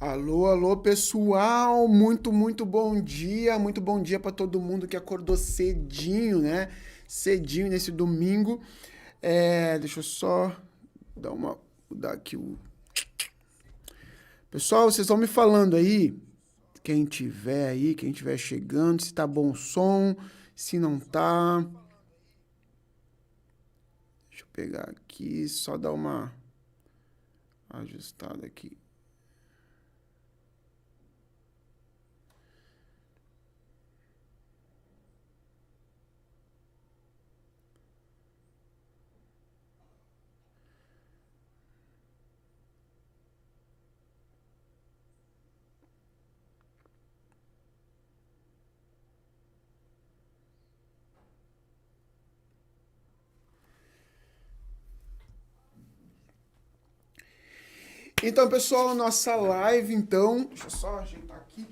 Alô, alô, pessoal! Muito bom dia para todo mundo que acordou cedinho, né? Cedinho nesse domingo. Deixa eu só dar uma mudar aqui o. Pessoal, vocês vão me falando aí, quem tiver chegando, se tá bom o som, se não tá. Deixa eu pegar aqui, só dar uma ajustada aqui. Então, pessoal, nossa live, então. Deixa eu só ajeitar aqui.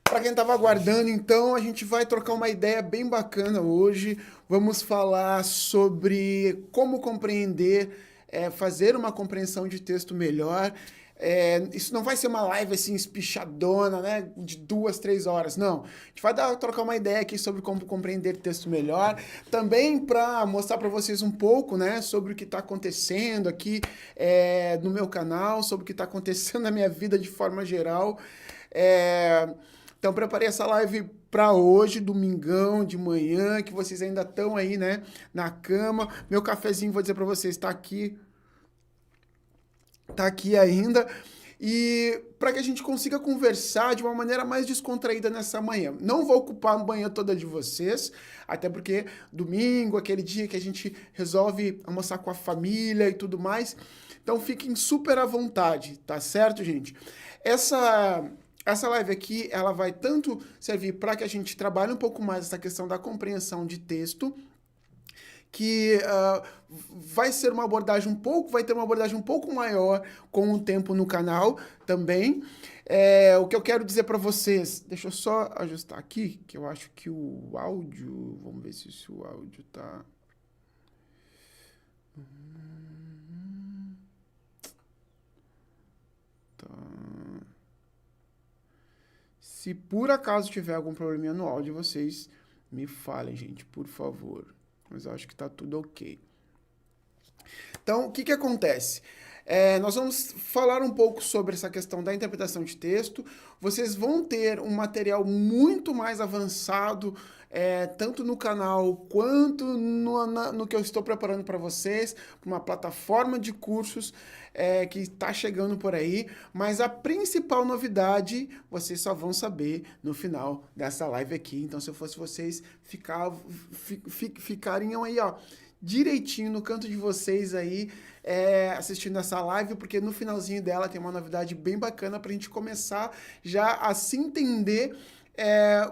Para quem estava aguardando, então, a gente vai trocar uma ideia bem bacana hoje. Vamos falar sobre como compreender, fazer uma compreensão de texto melhor. Isso não vai ser uma live assim espichadona, né? De 2, 3 horas, não. A gente vai trocar uma ideia aqui sobre como compreender texto melhor. Também para mostrar para vocês um pouco, né? Sobre o que está acontecendo aqui no meu canal, sobre o que está acontecendo na minha vida de forma geral. É, então, preparei essa live para hoje, domingão de manhã, que vocês ainda estão aí, né, na cama. Meu cafezinho, vou dizer para vocês, tá aqui ainda. E para que a gente consiga conversar de uma maneira mais descontraída nessa manhã. Não vou ocupar a manhã toda de vocês, até porque domingo, aquele dia que a gente resolve almoçar com a família e tudo mais. Então fiquem super à vontade, tá certo, gente? Essa essa live aqui, ela vai tanto servir para que a gente trabalhe um pouco mais essa questão da compreensão de texto, que vai ter uma abordagem um pouco maior com o tempo no canal também. O que eu quero dizer para vocês, deixa eu só ajustar aqui, que eu acho que o áudio, vamos ver se o áudio tá. Se por acaso tiver algum probleminha no áudio, vocês me falem, gente, por favor. Mas eu acho que tá tudo ok. Então, o que que acontece? Nós vamos falar um pouco sobre essa questão da interpretação de texto. Vocês vão ter um material muito mais avançado, tanto no canal quanto no que eu estou preparando para vocês, uma plataforma de cursos que está chegando por aí. Mas a principal novidade vocês só vão saber no final dessa live aqui. Então, se eu fosse vocês, ficariam aí, ó, direitinho no canto de vocês aí, assistindo essa live, porque no finalzinho dela tem uma novidade bem bacana para a gente começar já a se entender,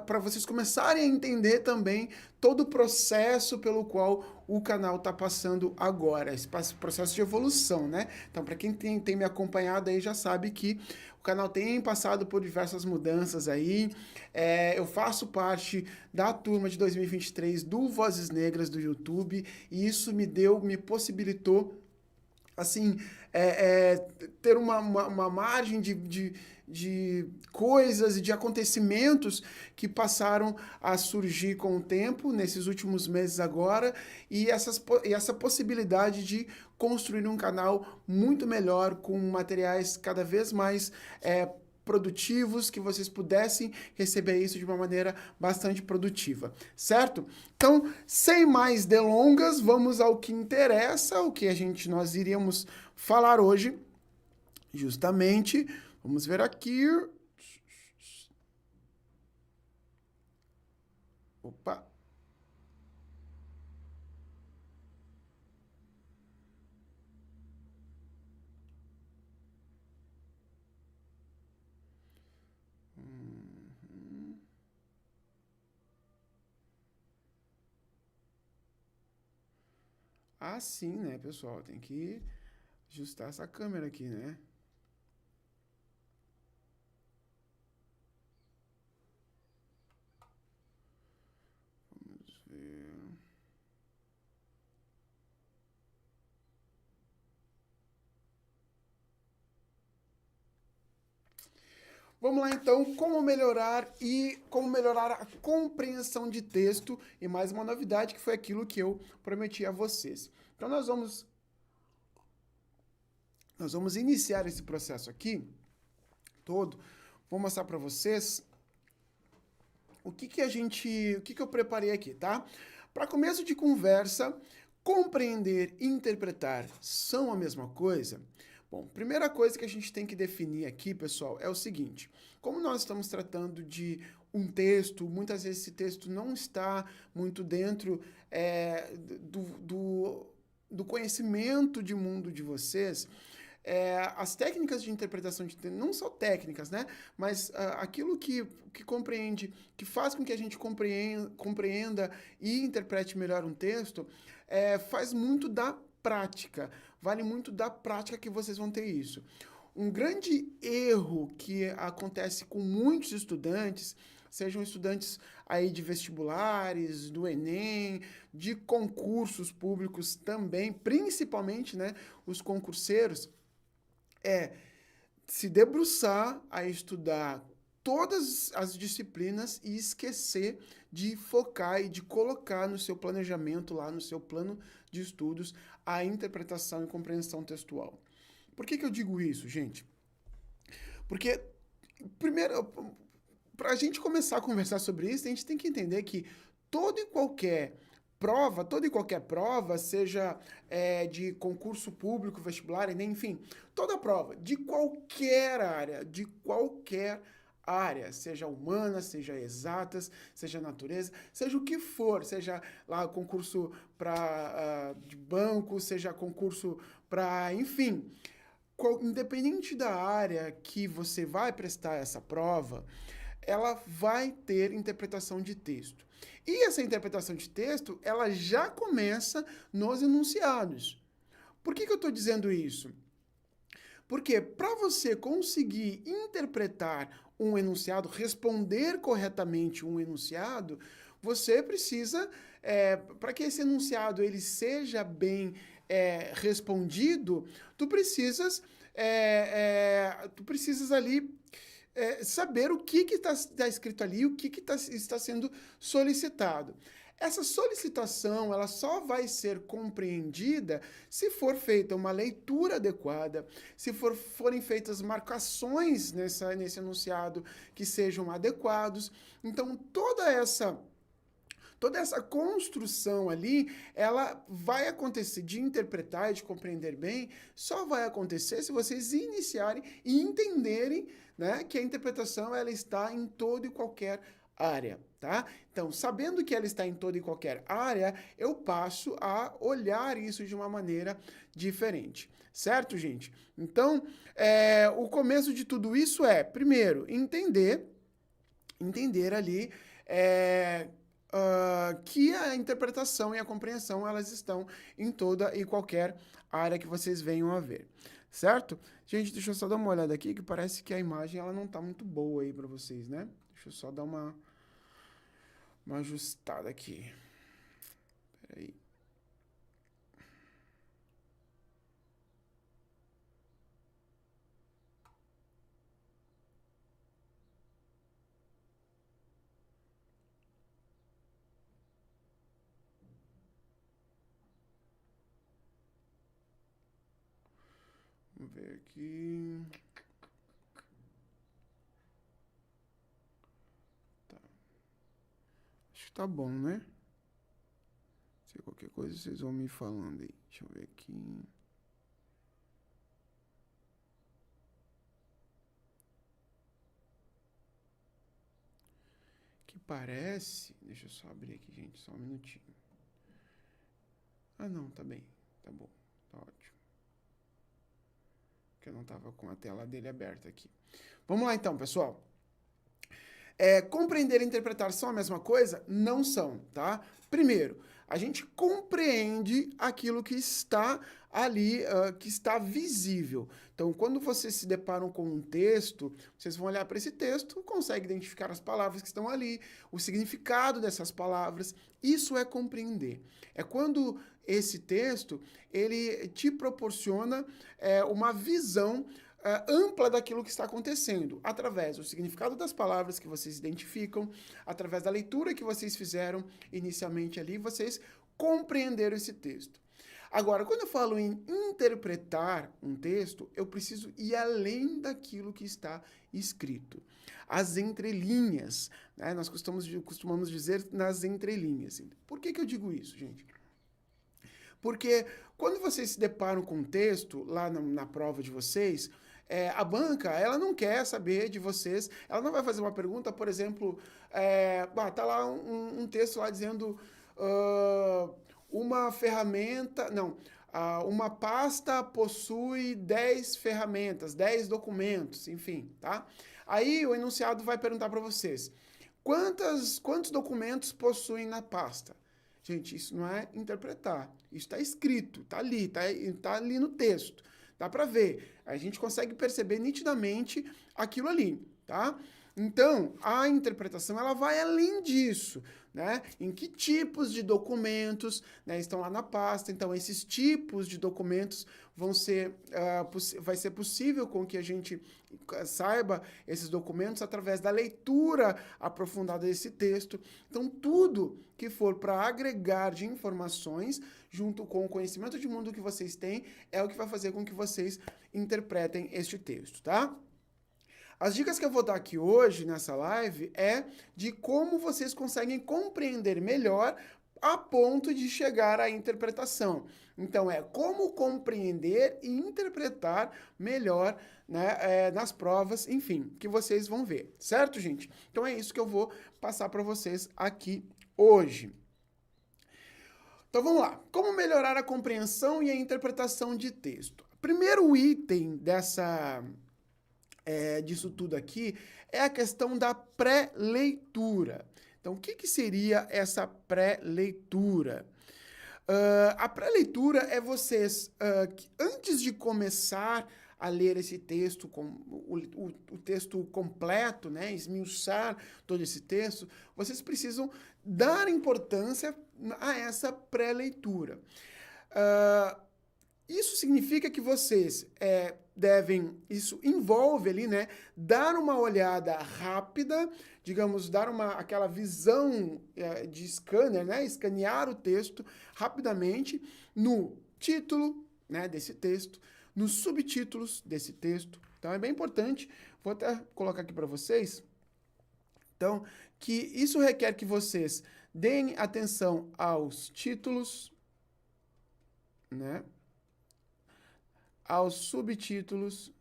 para vocês começarem a entender também todo o processo pelo qual o canal está passando agora, esse processo de evolução, né? Então, para quem tem me acompanhado aí já sabe que o canal tem passado por diversas mudanças aí. Eu faço parte da turma de 2023 do Vozes Negras do YouTube e isso me possibilitou assim, ter uma margem de coisas e de acontecimentos que passaram a surgir com o tempo, nesses últimos meses agora, e essa possibilidade de construir um canal muito melhor, com materiais cada vez mais produtivos, que vocês pudessem receber isso de uma maneira bastante produtiva, certo? Então, sem mais delongas, vamos ao que interessa, o que nós iríamos falar hoje, justamente. Vamos ver aqui. Opa. Ah, sim, né, pessoal? Tem que ajustar essa câmera aqui, né? Vamos ver. Vamos lá então, como melhorar a compreensão de texto e mais uma novidade que foi aquilo que eu prometi a vocês. Então nós vamos iniciar esse processo aqui todo. Vou mostrar para vocês o que eu preparei aqui, tá? Para começo de conversa, compreender e interpretar são a mesma coisa? Bom, primeira coisa que a gente tem que definir aqui, pessoal, é o seguinte: como nós estamos tratando de um texto, muitas vezes esse texto não está muito dentro do conhecimento de mundo de vocês. As técnicas de interpretação de texto, não só técnicas, né? Mas aquilo que compreende, que faz com que a gente compreenda e interprete melhor um texto, faz muito da prática. Vale muito da prática que vocês vão ter isso. Um grande erro que acontece com muitos estudantes, sejam estudantes aí de vestibulares, do Enem, de concursos públicos também, principalmente, né, os concurseiros, se debruçar a estudar todas as disciplinas e esquecer de focar e de colocar no seu planejamento, lá no seu plano de estudos, a interpretação e compreensão textual. Por que eu digo isso, gente? Porque, primeiro, para a gente começar a conversar sobre isso, a gente tem que entender que toda e qualquer prova, seja de concurso público, vestibular, Enem, enfim, toda prova, de qualquer área, seja humana, seja exatas, seja natureza, seja o que for, seja lá concurso de banco, seja concurso para, enfim, independente da área que você vai prestar essa prova, ela vai ter interpretação de texto. E essa interpretação de texto, ela já começa nos enunciados. Por que eu estou dizendo isso? Porque para você conseguir interpretar um enunciado, responder corretamente um enunciado, você precisa, para que esse enunciado ele seja bem respondido, tu precisas ali saber o que está escrito ali, o que está sendo solicitado. Essa solicitação ela só vai ser compreendida se for feita uma leitura adequada, se forem feitas marcações nesse enunciado que sejam adequados. Então, toda essa construção ali, ela vai acontecer de interpretar e de compreender bem, só vai acontecer se vocês iniciarem e entenderem, né, que a interpretação ela está em toda e qualquer área, tá? Então, sabendo que ela está em toda e qualquer área, eu passo a olhar isso de uma maneira diferente, certo, gente? Então, o começo de tudo isso primeiro, entender ali que a interpretação e a compreensão elas estão em toda e qualquer área que vocês venham a ver, certo? Gente, deixa eu só dar uma olhada aqui, que parece que a imagem ela não está muito boa aí para vocês, né? Deixa eu só dar uma ajustada aqui. Peraí. Vamos ver aqui. Tá. Acho que tá bom, né? Se qualquer coisa vocês vão me falando aí. Deixa eu ver aqui. Que parece... Deixa eu só abrir aqui, gente. Só um minutinho. Ah, não. Tá bem. Tá bom. Tá ótimo. Porque eu não tava com a tela dele aberta aqui. Vamos lá então, pessoal. Compreender e interpretar são a mesma coisa? Não são, tá? Primeiro, a gente compreende aquilo que está ali, que está visível. Então, quando vocês se deparam com um texto, vocês vão olhar para esse texto, conseguem identificar as palavras que estão ali, o significado dessas palavras. Isso é compreender. É quando esse texto, ele te proporciona uma visão ampla daquilo que está acontecendo, através do significado das palavras que vocês identificam, através da leitura que vocês fizeram inicialmente ali, vocês compreenderam esse texto. Agora, quando eu falo em interpretar um texto, eu preciso ir além daquilo que está escrito. As entrelinhas, né? Nós costumamos dizer nas entrelinhas. Por que eu digo isso, gente? Porque quando vocês se deparam com um texto lá na prova de vocês, a banca, ela não quer saber de vocês, ela não vai fazer uma pergunta, por exemplo, tá lá um texto lá dizendo uma ferramenta, não, uma pasta possui 10 ferramentas, 10 documentos, enfim, tá? Aí o enunciado vai perguntar para vocês, quantos documentos possuem na pasta? Gente, isso não é interpretar. Isso está escrito, tá ali no texto. Dá para ver. A gente consegue perceber nitidamente aquilo ali, tá? Então, a interpretação ela vai além disso, né? Em que tipos de documentos, né, estão lá na pasta? Então, esses tipos de documentos vai ser possível com que a gente saiba esses documentos através da leitura aprofundada desse texto. Então, tudo que for para agregar de informações junto com o conhecimento de mundo que vocês têm é o que vai fazer com que vocês interpretem este texto, tá? As dicas que eu vou dar aqui hoje nessa live é de como vocês conseguem compreender melhor a ponto de chegar à interpretação. Então, como compreender e interpretar melhor, né, nas provas, enfim, que vocês vão ver, certo, gente? Então, é isso que eu vou passar para vocês aqui hoje. Então, vamos lá. Como melhorar a compreensão e a interpretação de texto? Primeiro item disso tudo aqui é a questão da pré-leitura. Então, o que seria essa pré-leitura? A pré-leitura é vocês, antes de começar a ler esse texto, o texto completo, né, esmiuçar todo esse texto, vocês precisam dar importância a essa pré-leitura. Isso significa que vocês isso envolve ali, né, dar uma olhada rápida, digamos, dar aquela visão de scanner, né, escanear o texto rapidamente no título, né, desse texto, nos subtítulos desse texto. Então é bem importante, vou até colocar aqui para vocês, então, que isso requer que vocês deem atenção aos títulos, né, aos subtítulos.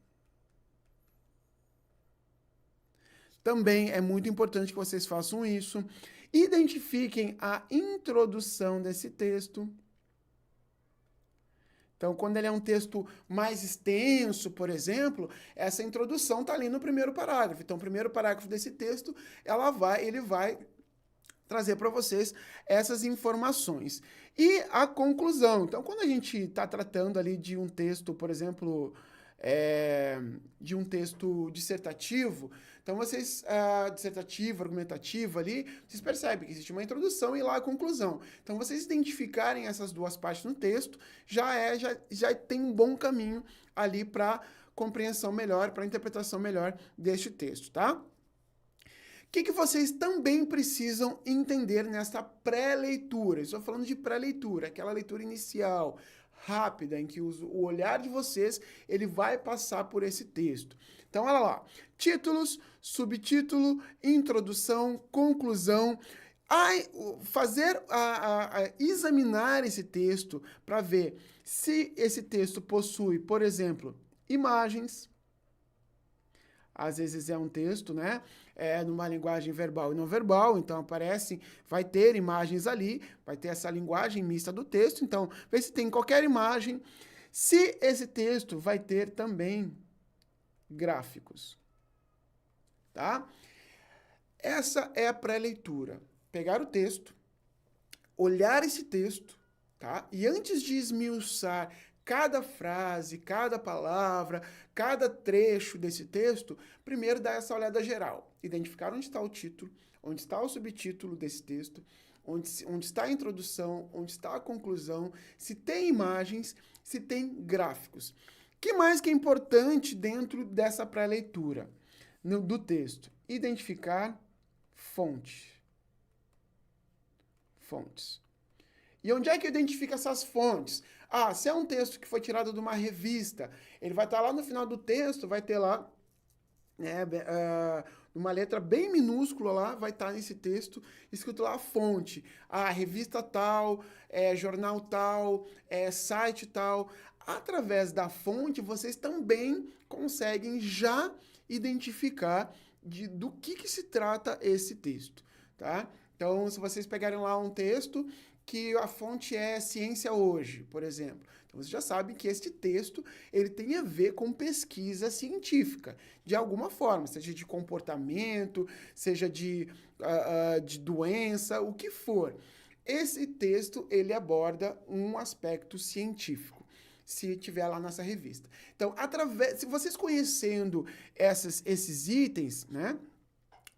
Também é muito importante que vocês façam isso. Identifiquem a introdução desse texto. Então, quando ele é um texto mais extenso, por exemplo, essa introdução está ali no primeiro parágrafo. Então, o primeiro parágrafo desse texto, ele vai trazer para vocês essas informações. E a conclusão. Então, quando a gente está tratando ali de um texto, por exemplo, de um texto dissertativo, então dissertativo, argumentativo ali, vocês percebem que existe uma introdução e lá a conclusão. Então, vocês identificarem essas duas partes no texto, já tem um bom caminho ali para compreensão melhor, para interpretação melhor deste texto, tá? O que vocês também precisam entender nessa pré-leitura? Estou falando de pré-leitura, aquela leitura inicial, rápida, em que o olhar de vocês ele vai passar por esse texto. Então, olha lá. Títulos, subtítulo, introdução, conclusão. Examinar esse texto para ver se esse texto possui, por exemplo, imagens. Às vezes é um texto, né, numa linguagem verbal e não verbal, então vai ter imagens ali, vai ter essa linguagem mista do texto, então vê se tem qualquer imagem, se esse texto vai ter também gráficos, tá? Essa é a pré-leitura, pegar o texto, olhar esse texto, tá? E antes de esmiuçar cada frase, cada palavra, cada trecho desse texto, primeiro dá essa olhada geral. Identificar onde está o título, onde está o subtítulo desse texto, onde está a introdução, onde está a conclusão, se tem imagens, se tem gráficos. que mais que é importante dentro dessa pré-leitura do texto? Identificar fonte. Fontes. E onde é que identifica essas fontes? Ah, se é um texto que foi tirado de uma revista, ele vai estar lá no final do texto, vai ter lá, né, uma letra bem minúscula lá, vai estar nesse texto, escrito lá a fonte. Ah, revista tal, jornal tal, site tal. Através da fonte, vocês também conseguem já identificar do que se trata esse texto, tá? Então, se vocês pegarem lá um texto que a fonte é Ciência Hoje, por exemplo. Então, você já sabe que este texto ele tem a ver com pesquisa científica, de alguma forma, seja de comportamento, seja de doença, o que for. Esse texto, ele aborda um aspecto científico, se tiver lá nessa revista. Então, se vocês conhecendo esses itens, né?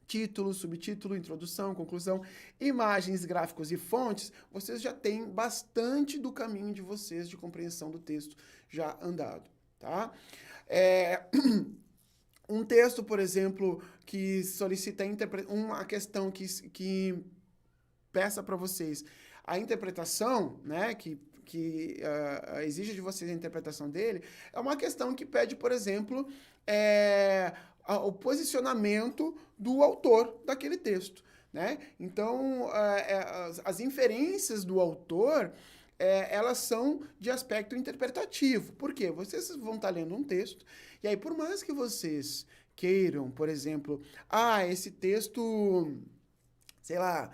Título, subtítulo, introdução, conclusão, imagens, gráficos e fontes, vocês já têm bastante do caminho de vocês de compreensão do texto já andado, tá? Um texto, por exemplo, que solicita uma questão que peça para vocês a interpretação, né, que exige de vocês a interpretação dele, é uma questão que pede, por exemplo, o posicionamento do autor daquele texto, né? Então, as inferências do autor, elas são de aspecto interpretativo. Por quê? Vocês vão estar lendo um texto, e aí, por mais que vocês queiram, por exemplo, esse texto, sei lá,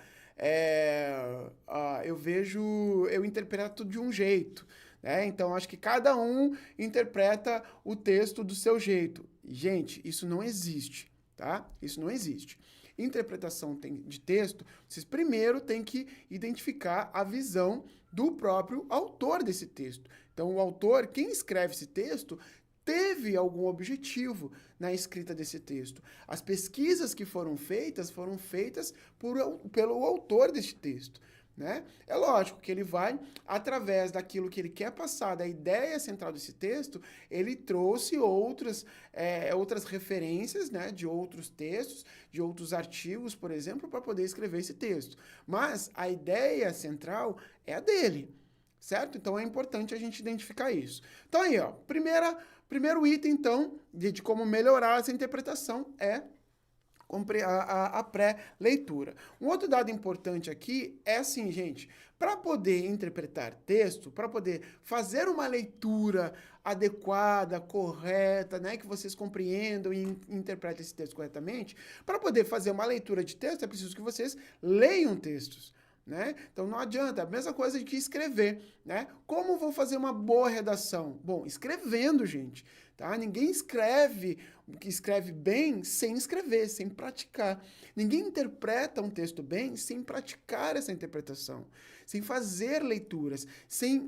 eu interpreto de um jeito, né? Então, acho que cada um interpreta o texto do seu jeito. Gente, isso não existe, tá? Isso não existe. Interpretação de texto, vocês primeiro têm que identificar a visão do próprio autor desse texto. Então, o autor, quem escreve esse texto, teve algum objetivo na escrita desse texto. As pesquisas que foram feitas pelo autor desse texto, né? É lógico que ele vai, através daquilo que ele quer passar, da ideia central desse texto, ele trouxe outras referências, né, de outros textos, de outros artigos, por exemplo, para poder escrever esse texto. Mas a ideia central é a dele, certo? Então é importante a gente identificar isso. Então aí, ó, primeiro item, então, de como melhorar essa interpretação é a pré-leitura. Um outro dado importante aqui é assim, gente, para poder interpretar texto, para poder fazer uma leitura adequada, correta, né, que vocês compreendam e interpretem esse texto corretamente, para poder fazer uma leitura de texto, é preciso que vocês leiam textos, né? Então não adianta, a mesma coisa que escrever, né? Como vou fazer uma boa redação? Bom, escrevendo, gente, tá? Ninguém escreve bem sem escrever, sem praticar. Ninguém interpreta um texto bem sem praticar essa interpretação, sem fazer leituras, sem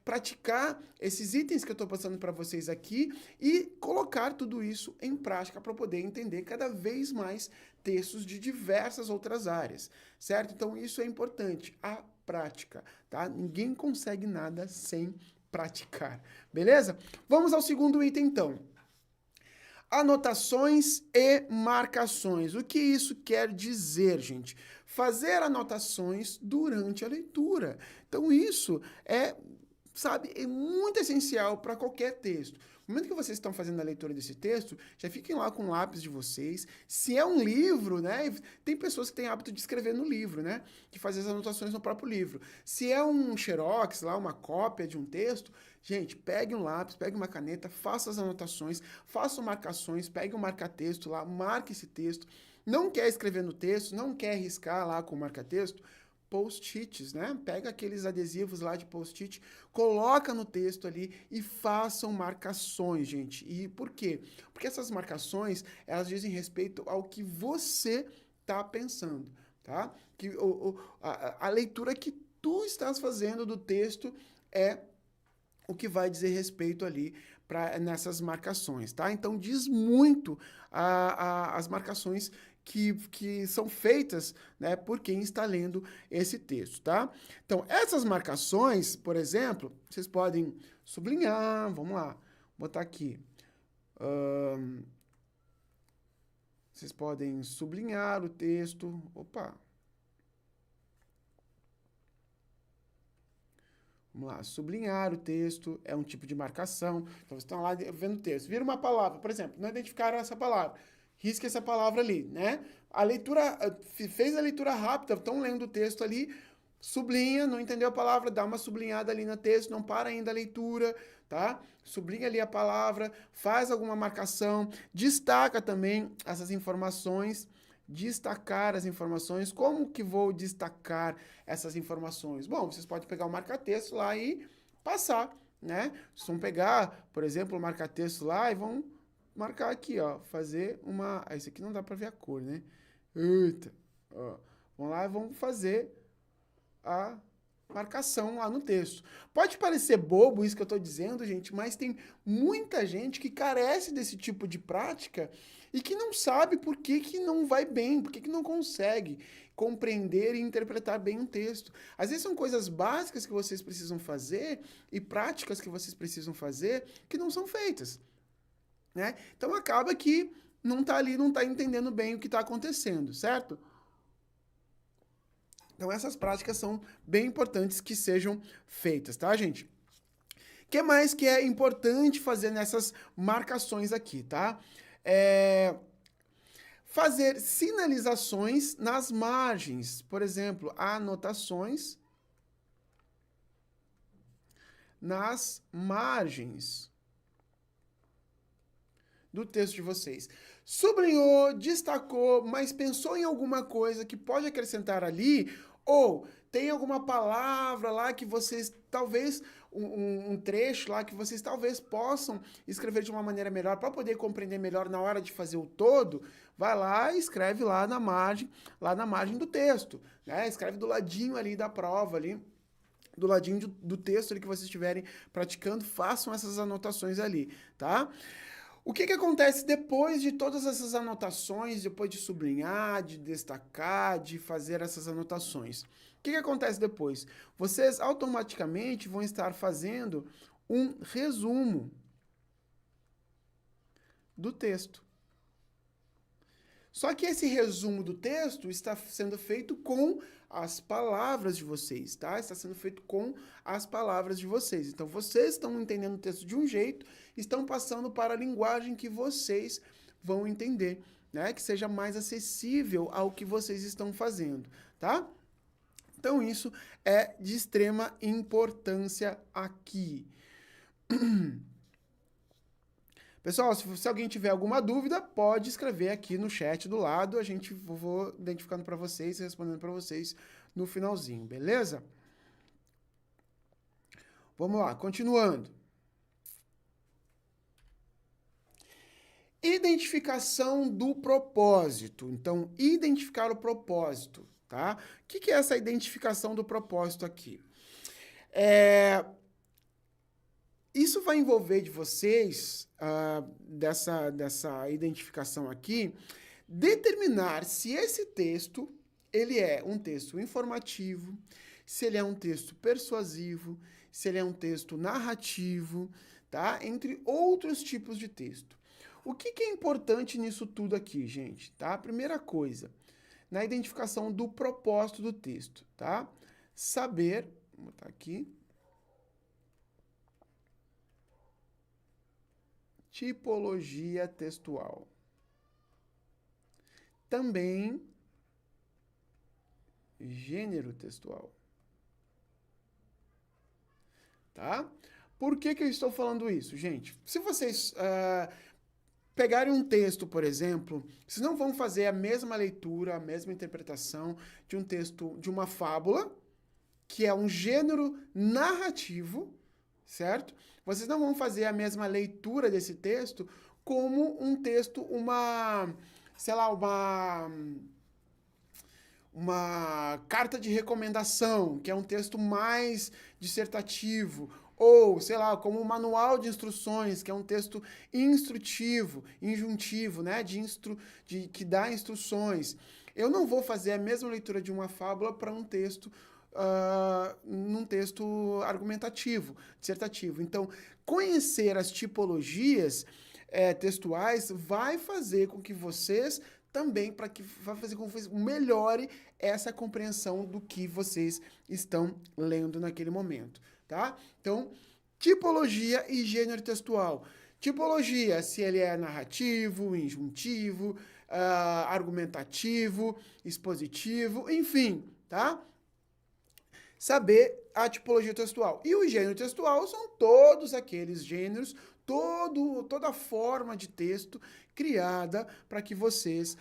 praticar esses itens que eu estou passando para vocês aqui e colocar tudo isso em prática para poder entender cada vez mais textos de diversas outras áreas, certo? Então isso é importante, a prática, tá? Ninguém consegue nada sem praticar, beleza? Vamos ao segundo item, então. Anotações e marcações. O que isso quer dizer, gente? Fazer anotações durante a leitura. Então, isso é muito essencial para qualquer texto. No momento que vocês estão fazendo a leitura desse texto, já fiquem lá com o lápis de vocês. Se é um livro, né? Tem pessoas que têm hábito de escrever no livro, né? Que fazem as anotações no próprio livro. Se é um xerox, lá, uma cópia de um texto, gente, pegue um lápis, pegue uma caneta, faça as anotações, faça marcações, pegue um marca-texto lá, marque esse texto. Não quer escrever no texto, não quer riscar lá com o marca-texto, post-its, né? Pega aqueles adesivos lá de post-it, coloca no texto ali e façam marcações, gente. E por quê? Porque essas marcações, elas dizem respeito ao que você está pensando, tá? Que a leitura que tu estás fazendo do texto é o que vai dizer respeito ali nessas marcações, tá? Então diz muito as marcações que são feitas, né, por quem está lendo esse texto, tá? Então, essas marcações, por exemplo, vocês podem sublinhar, vamos lá, botar aqui. Vocês podem sublinhar o texto. Opa! Vamos lá, sublinhar o texto é um tipo de marcação. Então, vocês estão lá vendo o texto. Vira uma palavra, por exemplo, não identificaram essa palavra. Risca essa palavra ali, né? A leitura, fez a leitura rápida, estão lendo o texto ali, sublinha, não entendeu a palavra, dá uma sublinhada ali no texto, não para ainda a leitura, tá? Sublinha ali a palavra, faz alguma marcação, destaca também essas informações, destacar as informações. Como que vou destacar essas informações? Bom, vocês podem pegar o marca-texto lá e passar, né? Vocês vão pegar, por exemplo, o marca-texto lá e vão marcar aqui, ó, fazer uma... Ah, esse aqui não dá para ver a cor, né? Eita, ó. Vão lá e vão fazer a marcação lá no texto. Pode parecer bobo isso que eu estou dizendo, gente, mas tem muita gente que carece desse tipo de prática e que não sabe por que, que não vai bem, por que, que não consegue compreender e interpretar bem um texto. Às vezes são coisas básicas que vocês precisam fazer e práticas que vocês precisam fazer que não são feitas, né? Então acaba que não está ali, não está entendendo bem o que está acontecendo, certo? Então, essas práticas são bem importantes que sejam feitas, tá, gente? O que mais que é importante fazer nessas marcações aqui, tá? Fazer sinalizações nas margens. Por exemplo, anotações nas margens do texto de vocês. Sublinhou, destacou, mas pensou em alguma coisa que pode acrescentar ali, ou tem alguma palavra lá que vocês, talvez, um trecho lá que vocês talvez possam escrever de uma maneira melhor, para poder compreender melhor na hora de fazer o todo, vai lá e escreve lá na margem do texto, né? Escreve do ladinho ali da prova, ali, do ladinho do texto ali que vocês estiverem praticando, façam essas anotações ali, tá? O que acontece depois de todas essas anotações, depois de sublinhar, de destacar, de fazer essas anotações? O que acontece depois? Vocês automaticamente vão estar fazendo um resumo do texto. Só que esse resumo do texto está sendo feito com as palavras de vocês, tá? Está sendo feito com as palavras de vocês. Então, vocês estão entendendo o texto de um jeito, estão passando para a linguagem que vocês vão entender, né? Que seja mais acessível ao que vocês estão fazendo, tá? Então, isso é de extrema importância aqui. Pessoal, se alguém tiver alguma dúvida, pode escrever aqui no chat do lado, vou identificando para vocês e respondendo para vocês no finalzinho, beleza? Vamos lá, continuando. Identificação do propósito. Então, identificar o propósito, tá? O que é essa identificação do propósito aqui? Isso vai envolver de vocês, dessa identificação aqui, determinar se esse texto, ele é um texto informativo, se ele é um texto persuasivo, se ele é um texto narrativo, tá? Entre outros tipos de texto. O que é importante nisso tudo aqui, gente? Tá? Primeira coisa, na identificação do propósito do texto, tá? Saber, vou botar aqui, tipologia textual. Também gênero textual. Tá? Por que eu estou falando isso, gente? Se vocês pegarem um texto, por exemplo, vocês não vão fazer a mesma leitura, a mesma interpretação de um texto, de uma fábula, que é um gênero narrativo, certo? Vocês não vão fazer a mesma leitura desse texto como um texto, sei lá, uma carta de recomendação, que é um texto mais dissertativo, ou, sei lá, como um manual de instruções, que é um texto instrutivo, injuntivo, né, que dá instruções. Eu não vou fazer a mesma leitura de uma fábula para um texto num texto argumentativo, dissertativo. Então, conhecer as tipologias textuais vai fazer com que vocês também, vai fazer com que vocês melhore essa compreensão do que vocês estão lendo naquele momento, tá? Então, tipologia e gênero textual. Tipologia, se ele é narrativo, injuntivo, argumentativo, expositivo, enfim, tá? Saber a tipologia textual. E o gênero textual são todos aqueles gêneros, toda a forma de texto criada para que vocês,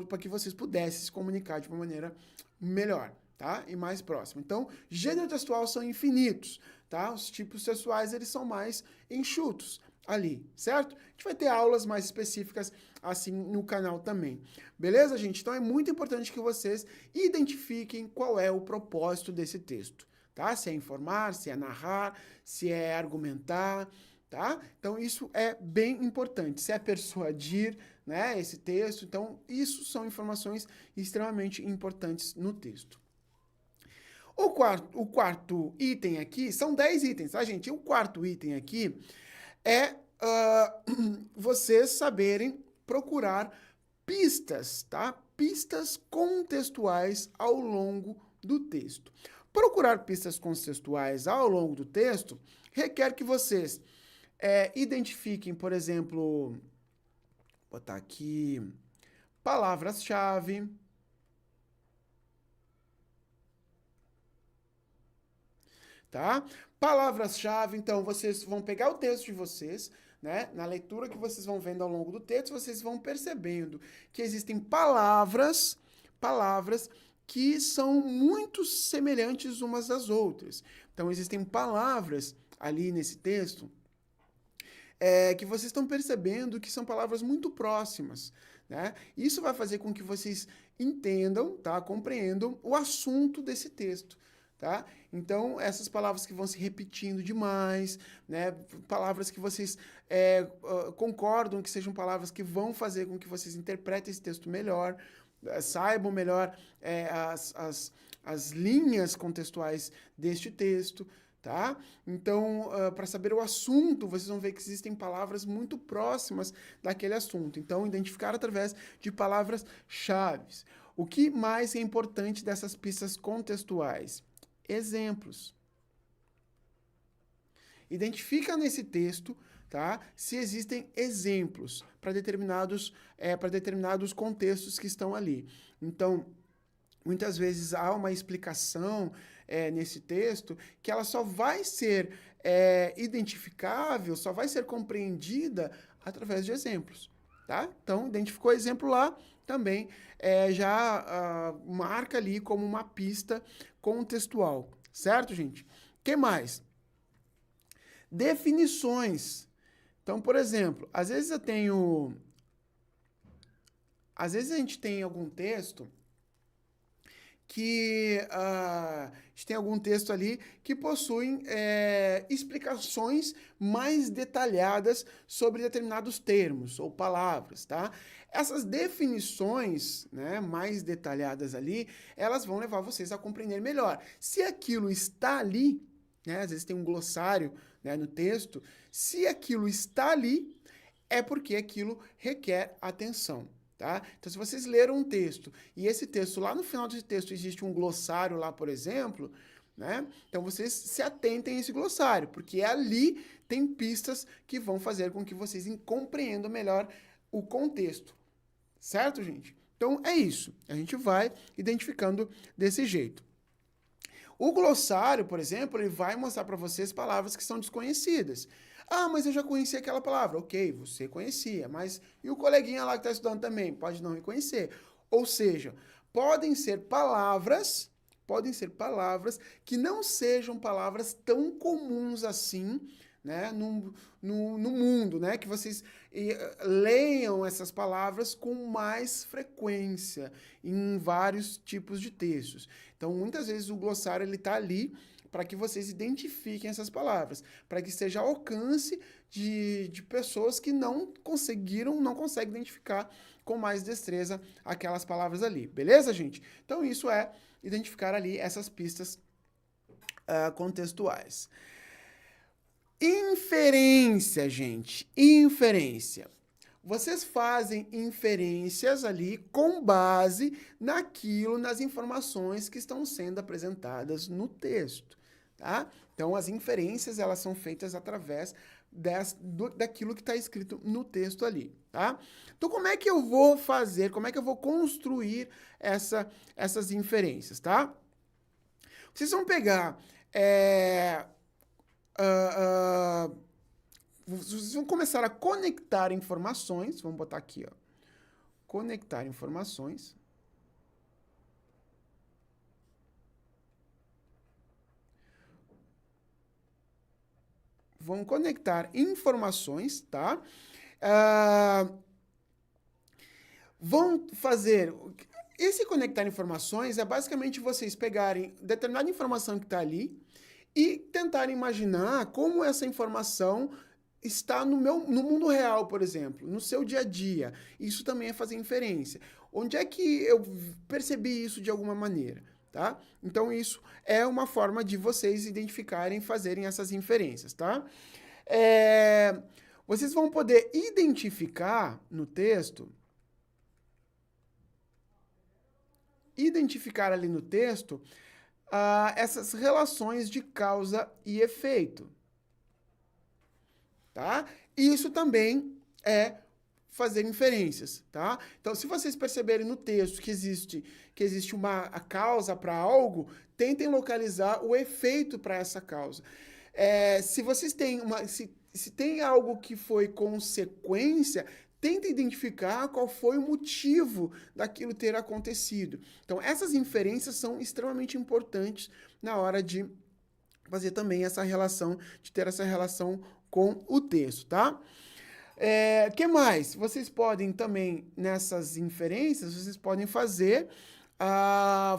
para que vocês pudessem se comunicar de uma maneira melhor, tá? E mais próxima. Então, gênero textual são infinitos, tá? Os tipos textuais, eles são mais enxutos ali, certo? A gente vai ter aulas mais específicas assim no canal também. Beleza, gente? Então é muito importante que vocês identifiquem qual é o propósito desse texto, tá? Se é informar, se é narrar, se é argumentar, tá? Então isso é bem importante. Se é persuadir, né, esse texto, então isso são informações extremamente importantes no texto. O quarto item aqui, são 10 itens, tá, gente? E o quarto item aqui é vocês saberem procurar pistas, tá? Pistas contextuais ao longo do texto. Procurar pistas contextuais ao longo do texto requer que vocês identifiquem, por exemplo, vou botar aqui, palavras-chave, tá? Palavras-chave, então, vocês vão pegar o texto de vocês, né? Na leitura que vocês vão vendo ao longo do texto, vocês vão percebendo que existem palavras que são muito semelhantes umas às outras. Então, existem palavras ali nesse texto que vocês estão percebendo que são palavras muito próximas, né? Isso vai fazer com que vocês entendam, tá? Compreendam o assunto desse texto. Tá? Então, essas palavras que vão se repetindo demais, né? Palavras que vocês concordam que sejam palavras que vão fazer com que vocês interpretem esse texto melhor, saibam melhor as linhas contextuais deste texto, tá? Então, para saber o assunto, vocês vão ver que existem palavras muito próximas daquele assunto. Então, identificar através de palavras-chave. O que mais é importante dessas pistas contextuais? Exemplos. Identifica nesse texto, tá? Se existem exemplos para determinados contextos que estão ali. Então, muitas vezes há uma explicação nesse texto que ela só vai ser identificável, só vai ser compreendida através de exemplos. Tá? Então, identificou o exemplo lá, também já marca ali como uma pista contextual, certo, gente? O que mais? Definições. Então, por exemplo, às vezes a gente tem algum texto que a gente tem algum texto ali que possuem explicações mais detalhadas sobre determinados termos ou palavras, tá? Essas definições, né, mais detalhadas ali, elas vão levar vocês a compreender melhor. Se aquilo está ali, né, às vezes tem um glossário, né, no texto, se aquilo está ali, é porque aquilo requer atenção. Tá? Então, se vocês leram um texto e esse texto, lá no final desse texto, existe um glossário lá, por exemplo, né? Então, vocês se atentem a esse glossário, porque ali tem pistas que vão fazer com que vocês compreendam melhor o contexto. Certo, gente? Então, é isso. A gente vai identificando desse jeito. O glossário, por exemplo, ele vai mostrar para vocês palavras que são desconhecidas. Ah, mas eu já conhecia aquela palavra. Ok, você conhecia, mas e o coleguinha lá que está estudando também? Pode não reconhecer. Ou seja, podem ser palavras que não sejam palavras tão comuns assim, né, no mundo, né, que vocês leiam essas palavras com mais frequência em vários tipos de textos. Então, muitas vezes o glossário ele está ali para que vocês identifiquem essas palavras, para que esteja ao alcance de pessoas que não conseguem identificar com mais destreza aquelas palavras ali. Beleza, gente? Então, isso é identificar ali essas pistas contextuais. Inferência, gente. Inferência. Vocês fazem inferências ali com base nas informações que estão sendo apresentadas no texto, tá? Então, as inferências, elas são feitas através daquilo que está escrito no texto ali, tá? Então, como é que eu vou fazer, como é que eu vou construir essas inferências, tá? Vocês vão pegar... vocês vão começar a conectar informações. Vamos botar aqui, ó. Conectar informações. Vão conectar informações, tá? Vão fazer... Esse conectar informações é basicamente vocês pegarem determinada informação que está ali e tentarem imaginar como essa informação está no mundo real, por exemplo, no seu dia a dia. Isso também é fazer inferência. Onde é que eu percebi isso de alguma maneira, tá? Então, isso é uma forma de vocês identificarem, fazerem essas inferências, tá? Vocês vão poder identificar no texto, ali no texto, essas relações de causa e efeito. Tá? Isso também é fazer inferências, tá? Então, se vocês perceberem no texto que existe a causa para algo, tentem localizar o efeito para essa causa. Se vocês têm se tem algo que foi consequência, tentem identificar qual foi o motivo daquilo ter acontecido. Então, essas inferências são extremamente importantes na hora de fazer também essa relação, de ter essa relação com o texto, tá? Que mais? Vocês podem também, nessas inferências, vocês podem fazer,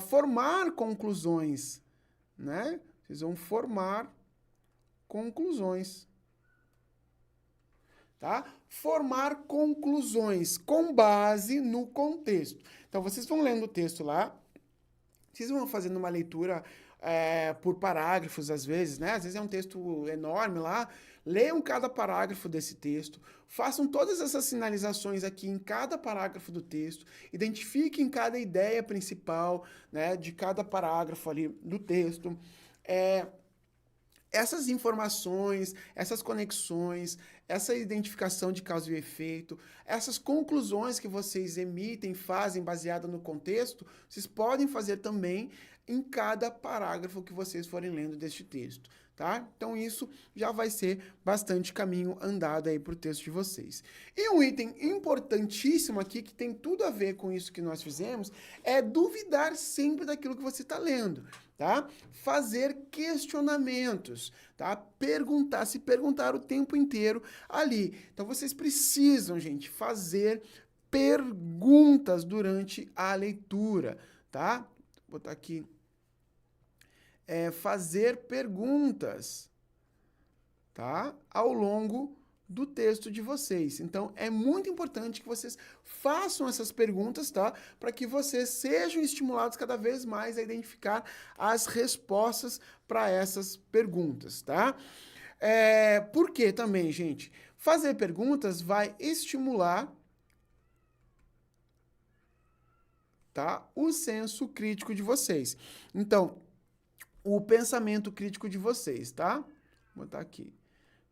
formar conclusões, né? Vocês vão formar conclusões, tá? Formar conclusões com base no contexto. Então, vocês vão lendo o texto lá, vocês vão fazendo uma leitura por parágrafos, às vezes, né? Às vezes é um texto enorme lá. Leiam cada parágrafo desse texto, façam todas essas sinalizações aqui em cada parágrafo do texto, identifiquem cada ideia principal, né, de cada parágrafo ali do texto. Essas informações, essas conexões, essa identificação de causa e efeito, essas conclusões que vocês emitem, fazem baseada no contexto, vocês podem fazer também em cada parágrafo que vocês forem lendo deste texto, tá? Então, isso já vai ser bastante caminho andado aí para o texto de vocês. E um item importantíssimo aqui, que tem tudo a ver com isso que nós fizemos, é duvidar sempre daquilo que você está lendo, tá? Fazer questionamentos, tá? Se perguntar o tempo inteiro ali. Então, vocês precisam, gente, fazer perguntas durante a leitura, tá? Vou botar aqui. Fazer perguntas, tá? Ao longo do texto de vocês. Então, é muito importante que vocês façam essas perguntas, tá? Para que vocês sejam estimulados cada vez mais a identificar as respostas para essas perguntas, tá? Por quê também, gente? Fazer perguntas vai estimular, tá? O senso crítico de vocês. Então, o pensamento crítico de vocês, tá? Vou botar aqui.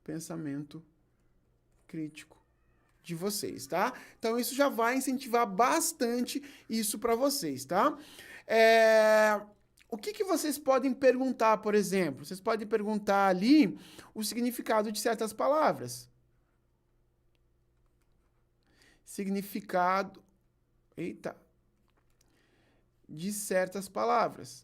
Pensamento crítico de vocês, tá? Então, isso já vai incentivar bastante isso para vocês, tá? O que vocês podem perguntar, por exemplo? Vocês podem perguntar ali o significado de certas palavras. Significado... Eita! De certas palavras.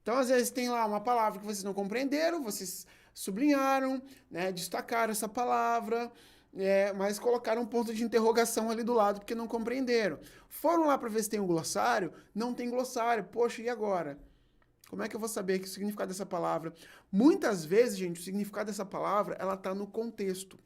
Então, às vezes, tem lá uma palavra que vocês não compreenderam, vocês sublinharam, né, destacaram essa palavra, mas colocaram um ponto de interrogação ali do lado porque não compreenderam. Foram lá para ver se tem um glossário, não tem glossário. Poxa, e agora? Como é que eu vou saber que o significado dessa palavra? Muitas vezes, gente, o significado dessa palavra, ela está no contexto.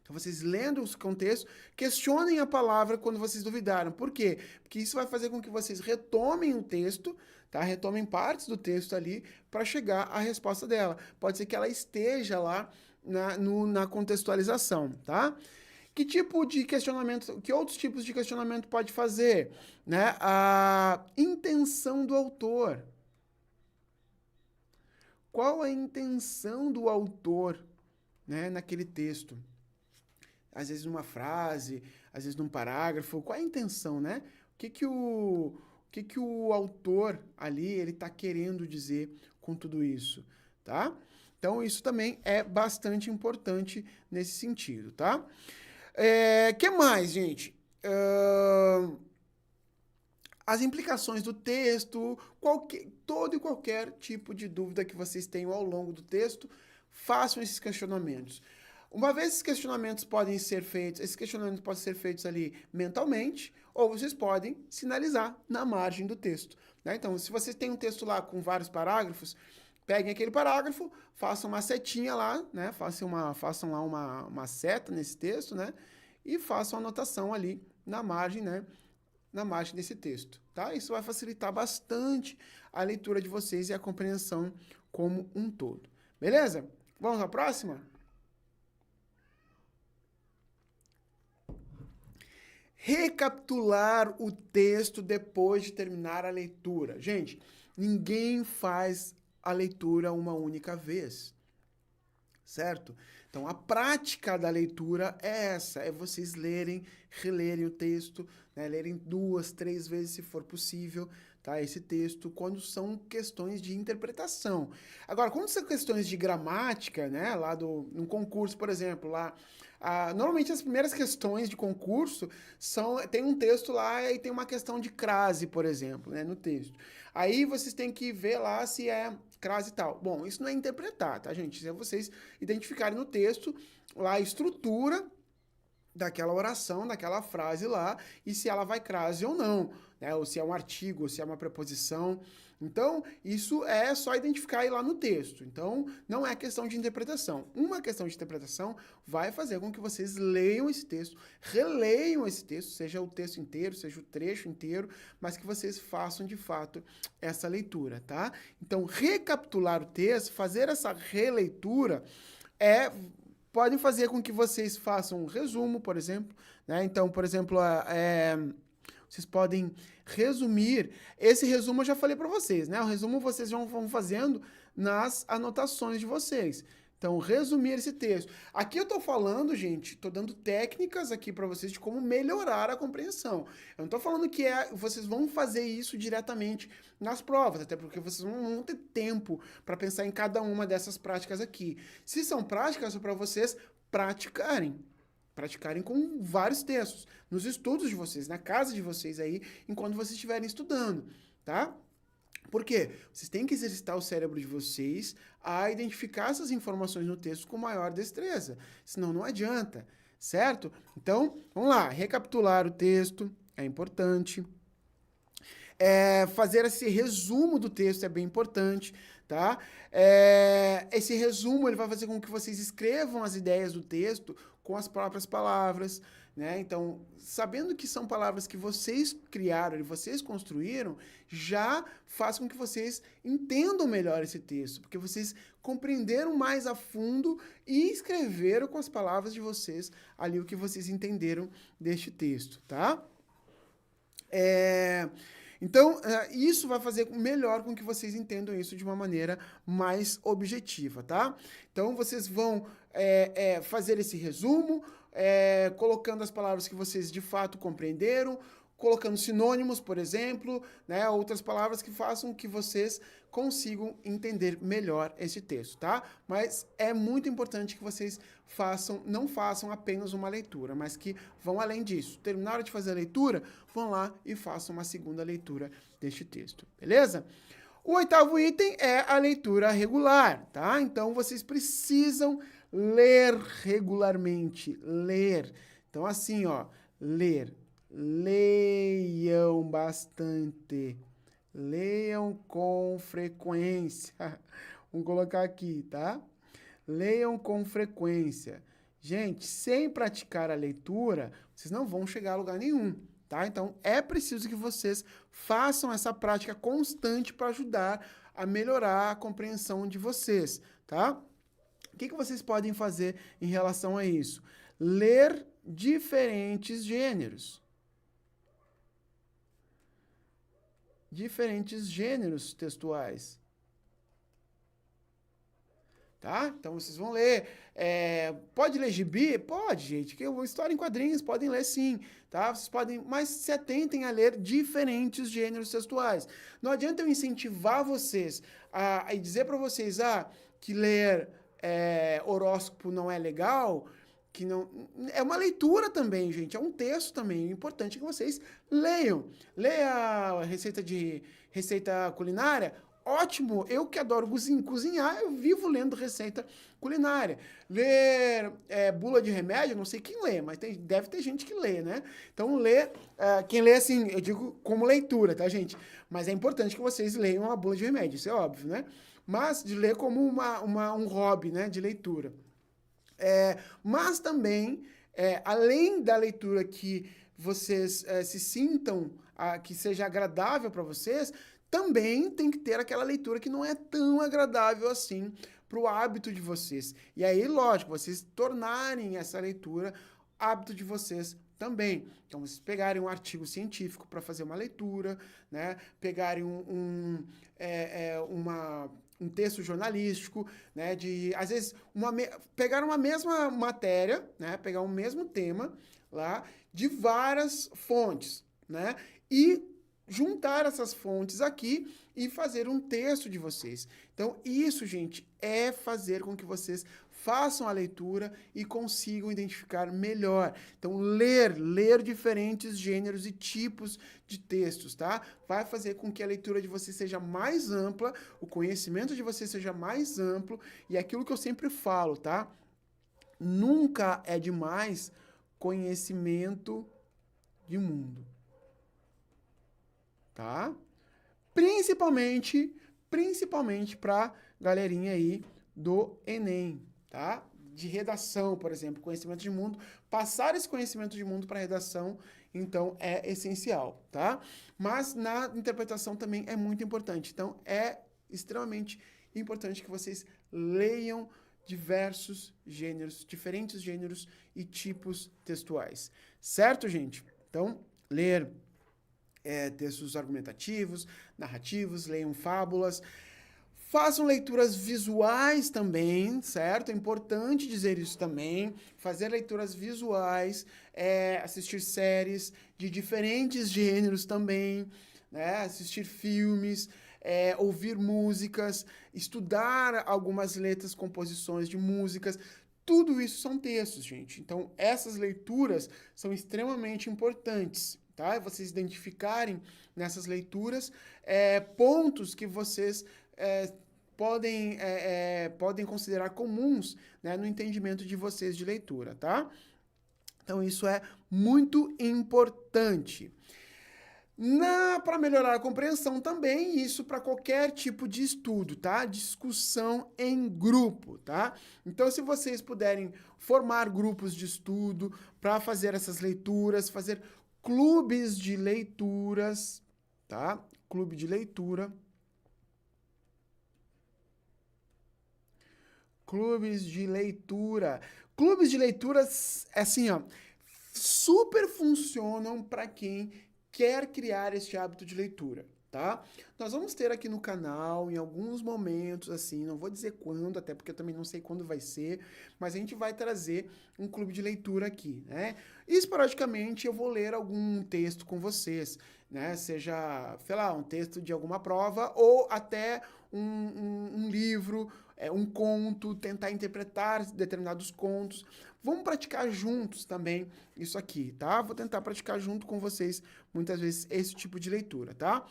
Então, vocês lendo o contexto, questionem a palavra quando vocês duvidaram. Por quê? Porque isso vai fazer com que vocês retomem o texto, tá? Retomem partes do texto ali para chegar à resposta dela. Pode ser que ela esteja lá na contextualização, tá? Que tipo de questionamento, que outros tipos de questionamento pode fazer? Né? A intenção do autor. Qual a intenção do autor, né, naquele texto? Às vezes numa frase, às vezes num parágrafo. Qual é a intenção, né? O que o autor ali ele está querendo dizer com tudo isso, tá? Então isso também é bastante importante nesse sentido, tá? Que mais, gente? As implicações do texto, todo e qualquer tipo de dúvida que vocês tenham ao longo do texto, façam esses questionamentos. Uma vez esses questionamentos podem ser feitos ali mentalmente, ou vocês podem sinalizar na margem do texto, né? Então, se vocês têm um texto lá com vários parágrafos, peguem aquele parágrafo, façam uma setinha lá, né? Façam lá uma seta nesse texto, né? E façam a anotação ali na margem, né? Na margem desse texto, tá? Isso vai facilitar bastante a leitura de vocês e a compreensão como um todo. Beleza? Vamos à próxima? Recapitular o texto depois de terminar a leitura. Gente, ninguém faz a leitura uma única vez, certo? Então, a prática da leitura é essa, é vocês relerem o texto, né? Lerem 2, 3 vezes, se for possível, tá? Esse texto, quando são questões de interpretação. Agora, quando são questões de gramática, né? Num concurso, por exemplo, lá, normalmente as primeiras questões de concurso tem um texto lá e tem uma questão de crase, por exemplo, né? No texto. Aí vocês têm que ver lá se é crase e tal. Bom, isso não é interpretar, tá, gente? Isso é vocês identificarem no texto lá a estrutura daquela oração, daquela frase lá, e se ela vai crase ou não, né? Ou se é um artigo, ou se é uma preposição. Então, isso é só identificar aí lá no texto. Então, não é questão de interpretação. Uma questão de interpretação vai fazer com que vocês leiam esse texto, releiam esse texto, seja o texto inteiro, seja o trecho inteiro, mas que vocês façam de fato essa leitura, tá? Então, recapitular o texto, fazer essa releitura podem fazer com que vocês façam um resumo, por exemplo, né? Então, por exemplo, vocês podem resumir. Esse resumo eu já falei para vocês, né? O resumo vocês vão fazendo nas anotações de vocês. Então, resumir esse texto. Aqui eu estou falando, gente, estou dando técnicas aqui para vocês de como melhorar a compreensão. Eu não estou falando que vocês vão fazer isso diretamente nas provas, até porque vocês não vão ter tempo para pensar em cada uma dessas práticas aqui. Se são práticas, é para vocês praticarem com vários textos, nos estudos de vocês, na casa de vocês aí, enquanto vocês estiverem estudando, tá? Por quê? Vocês têm que exercitar o cérebro de vocês a identificar essas informações no texto com maior destreza, senão não adianta, certo? Então, vamos lá, recapitular o texto é importante. Fazer esse resumo do texto é bem importante, tá? Esse resumo ele vai fazer com que vocês escrevam as ideias do texto com as próprias palavras, né? Então, sabendo que são palavras que vocês criaram e vocês construíram, já faz com que vocês entendam melhor esse texto, porque vocês compreenderam mais a fundo e escreveram com as palavras de vocês ali o que vocês entenderam deste texto, tá? Então, isso vai fazer melhor com que vocês entendam isso de uma maneira mais objetiva, tá? Então, vocês vão fazer esse resumo, colocando as palavras que vocês de fato compreenderam, colocando sinônimos, por exemplo, né? Outras palavras que façam que vocês consigam entender melhor esse texto, tá? Mas é muito importante que vocês não façam apenas uma leitura, mas que vão além disso. Terminaram de fazer a leitura, vão lá e façam uma segunda leitura deste texto, beleza? O oitavo item é a leitura regular, tá? Então, vocês precisam ler regularmente, ler. Então, assim, ó, ler. Leiam bastante. Leiam com frequência. Vamos colocar aqui, tá? Leiam com frequência. Gente, sem praticar a leitura, vocês não vão chegar a lugar nenhum, tá? Então, é preciso que vocês façam essa prática constante para ajudar a melhorar a compreensão de vocês, tá? O que vocês podem fazer em relação a isso? Ler diferentes gêneros. Diferentes gêneros textuais. Tá? Então vocês vão ler. Pode ler gibi? Pode, gente. Que história em quadrinhos podem ler sim. Tá? Vocês podem, mas se atentem a ler diferentes gêneros textuais. Não adianta eu incentivar vocês a dizer para vocês que ler horóscopo não é legal, que não é uma leitura também, gente, é um texto também, é importante que vocês leiam. Leia a receita culinária, ótimo, eu que adoro cozinhar, eu vivo lendo receita culinária. Ler bula de remédio, não sei quem lê, mas deve ter gente que lê, né? Então, quem lê assim, eu digo como leitura, tá, gente? Mas é importante que vocês leiam a bula de remédio, isso é óbvio, né? Mas de ler como um hobby, né, de leitura. Mas também, além da leitura que vocês se sintam, que seja agradável para vocês, também tem que ter aquela leitura que não é tão agradável assim para o hábito de vocês. E aí, lógico, vocês tornarem essa leitura hábito de vocês também. Então, vocês pegarem um artigo científico para fazer uma leitura, né? Pegarem um texto jornalístico, né? Às vezes, pegar uma mesma matéria, né? Pegar um mesmo tema lá, de várias fontes, né? E juntar essas fontes aqui e fazer um texto de vocês. Então, isso, gente, é fazer com que vocês façam a leitura e consigam identificar melhor. Então, ler diferentes gêneros e tipos de textos, tá? Vai fazer com que a leitura de vocês seja mais ampla, o conhecimento de vocês seja mais amplo, e é aquilo que eu sempre falo, tá? Nunca é demais conhecimento de mundo. Tá? Principalmente para galerinha aí do Enem, tá? De redação, por exemplo, conhecimento de mundo, passar esse conhecimento de mundo para redação, então é essencial, tá? Mas na interpretação também é muito importante. Então é extremamente importante que vocês leiam diversos gêneros, diferentes gêneros e tipos textuais. Certo, gente? Então, ler textos argumentativos, narrativos, leiam fábulas, façam leituras visuais também, certo? É importante dizer isso também, fazer leituras visuais, assistir séries de diferentes gêneros também, né? Assistir filmes, ouvir músicas, estudar algumas letras, composições de músicas. Tudo isso são textos, gente. Então, essas leituras são extremamente importantes. Tá? Vocês identificarem nessas leituras pontos que vocês podem considerar comuns, né, no entendimento de vocês de leitura, tá? Então, isso é muito importante. Para melhorar a compreensão também, isso para qualquer tipo de estudo, tá? Discussão em grupo, tá? Então, se vocês puderem formar grupos de estudo para fazer essas leituras, fazer clubes de leituras, tá? Clube de leitura. Clubes de leitura. Clubes de leituras, assim, ó, super funcionam para quem quer criar este hábito de leitura, tá? Nós vamos ter aqui no canal, em alguns momentos, assim, não vou dizer quando, até porque eu também não sei quando vai ser, mas a gente vai trazer um clube de leitura aqui, né? E, esporadicamente, eu vou ler algum texto com vocês, né? Seja, sei lá, um texto de alguma prova ou até um livro, um conto, tentar interpretar determinados contos. Vamos praticar juntos também isso aqui, tá? Vou tentar praticar junto com vocês, muitas vezes, esse tipo de leitura, tá?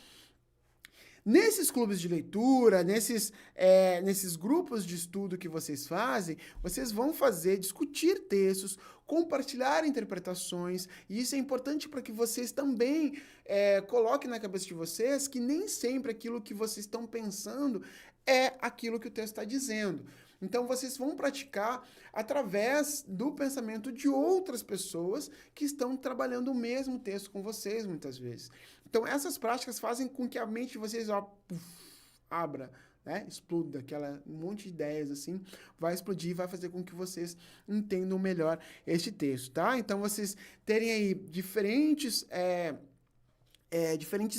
Nesses clubes de leitura, nesses grupos de estudo que vocês fazem, vocês vão discutir textos, compartilhar interpretações, e isso é importante para que vocês também coloquem na cabeça de vocês que nem sempre aquilo que vocês estão pensando é aquilo que o texto está dizendo. Então, vocês vão praticar através do pensamento de outras pessoas que estão trabalhando o mesmo texto com vocês, muitas vezes. Então, essas práticas fazem com que a mente de vocês abra, né? Exploda, um monte de ideias assim, vai explodir, vai fazer com que vocês entendam melhor este texto, tá? Então, vocês terem aí diferentes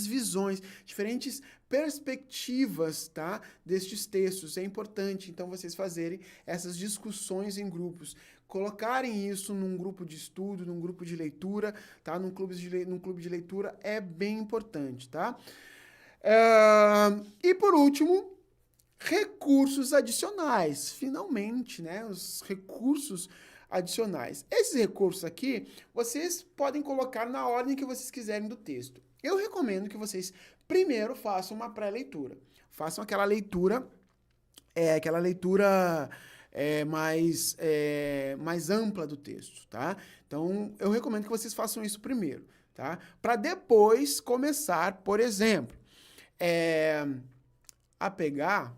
visões, diferentes perspectivas, tá? Destes textos. É importante, então, vocês fazerem essas discussões em grupos. Colocarem isso num grupo de estudo, num grupo de leitura, tá? Num clube de leitura é bem importante, tá? E por último, recursos adicionais. Finalmente, né? Os recursos adicionais. Esses recursos aqui, vocês podem colocar na ordem que vocês quiserem do texto. Eu recomendo que vocês primeiro façam uma pré-leitura. Façam aquela leitura mais ampla do texto, tá? Então, eu recomendo que vocês façam isso primeiro, tá? Para depois começar, por exemplo, a pegar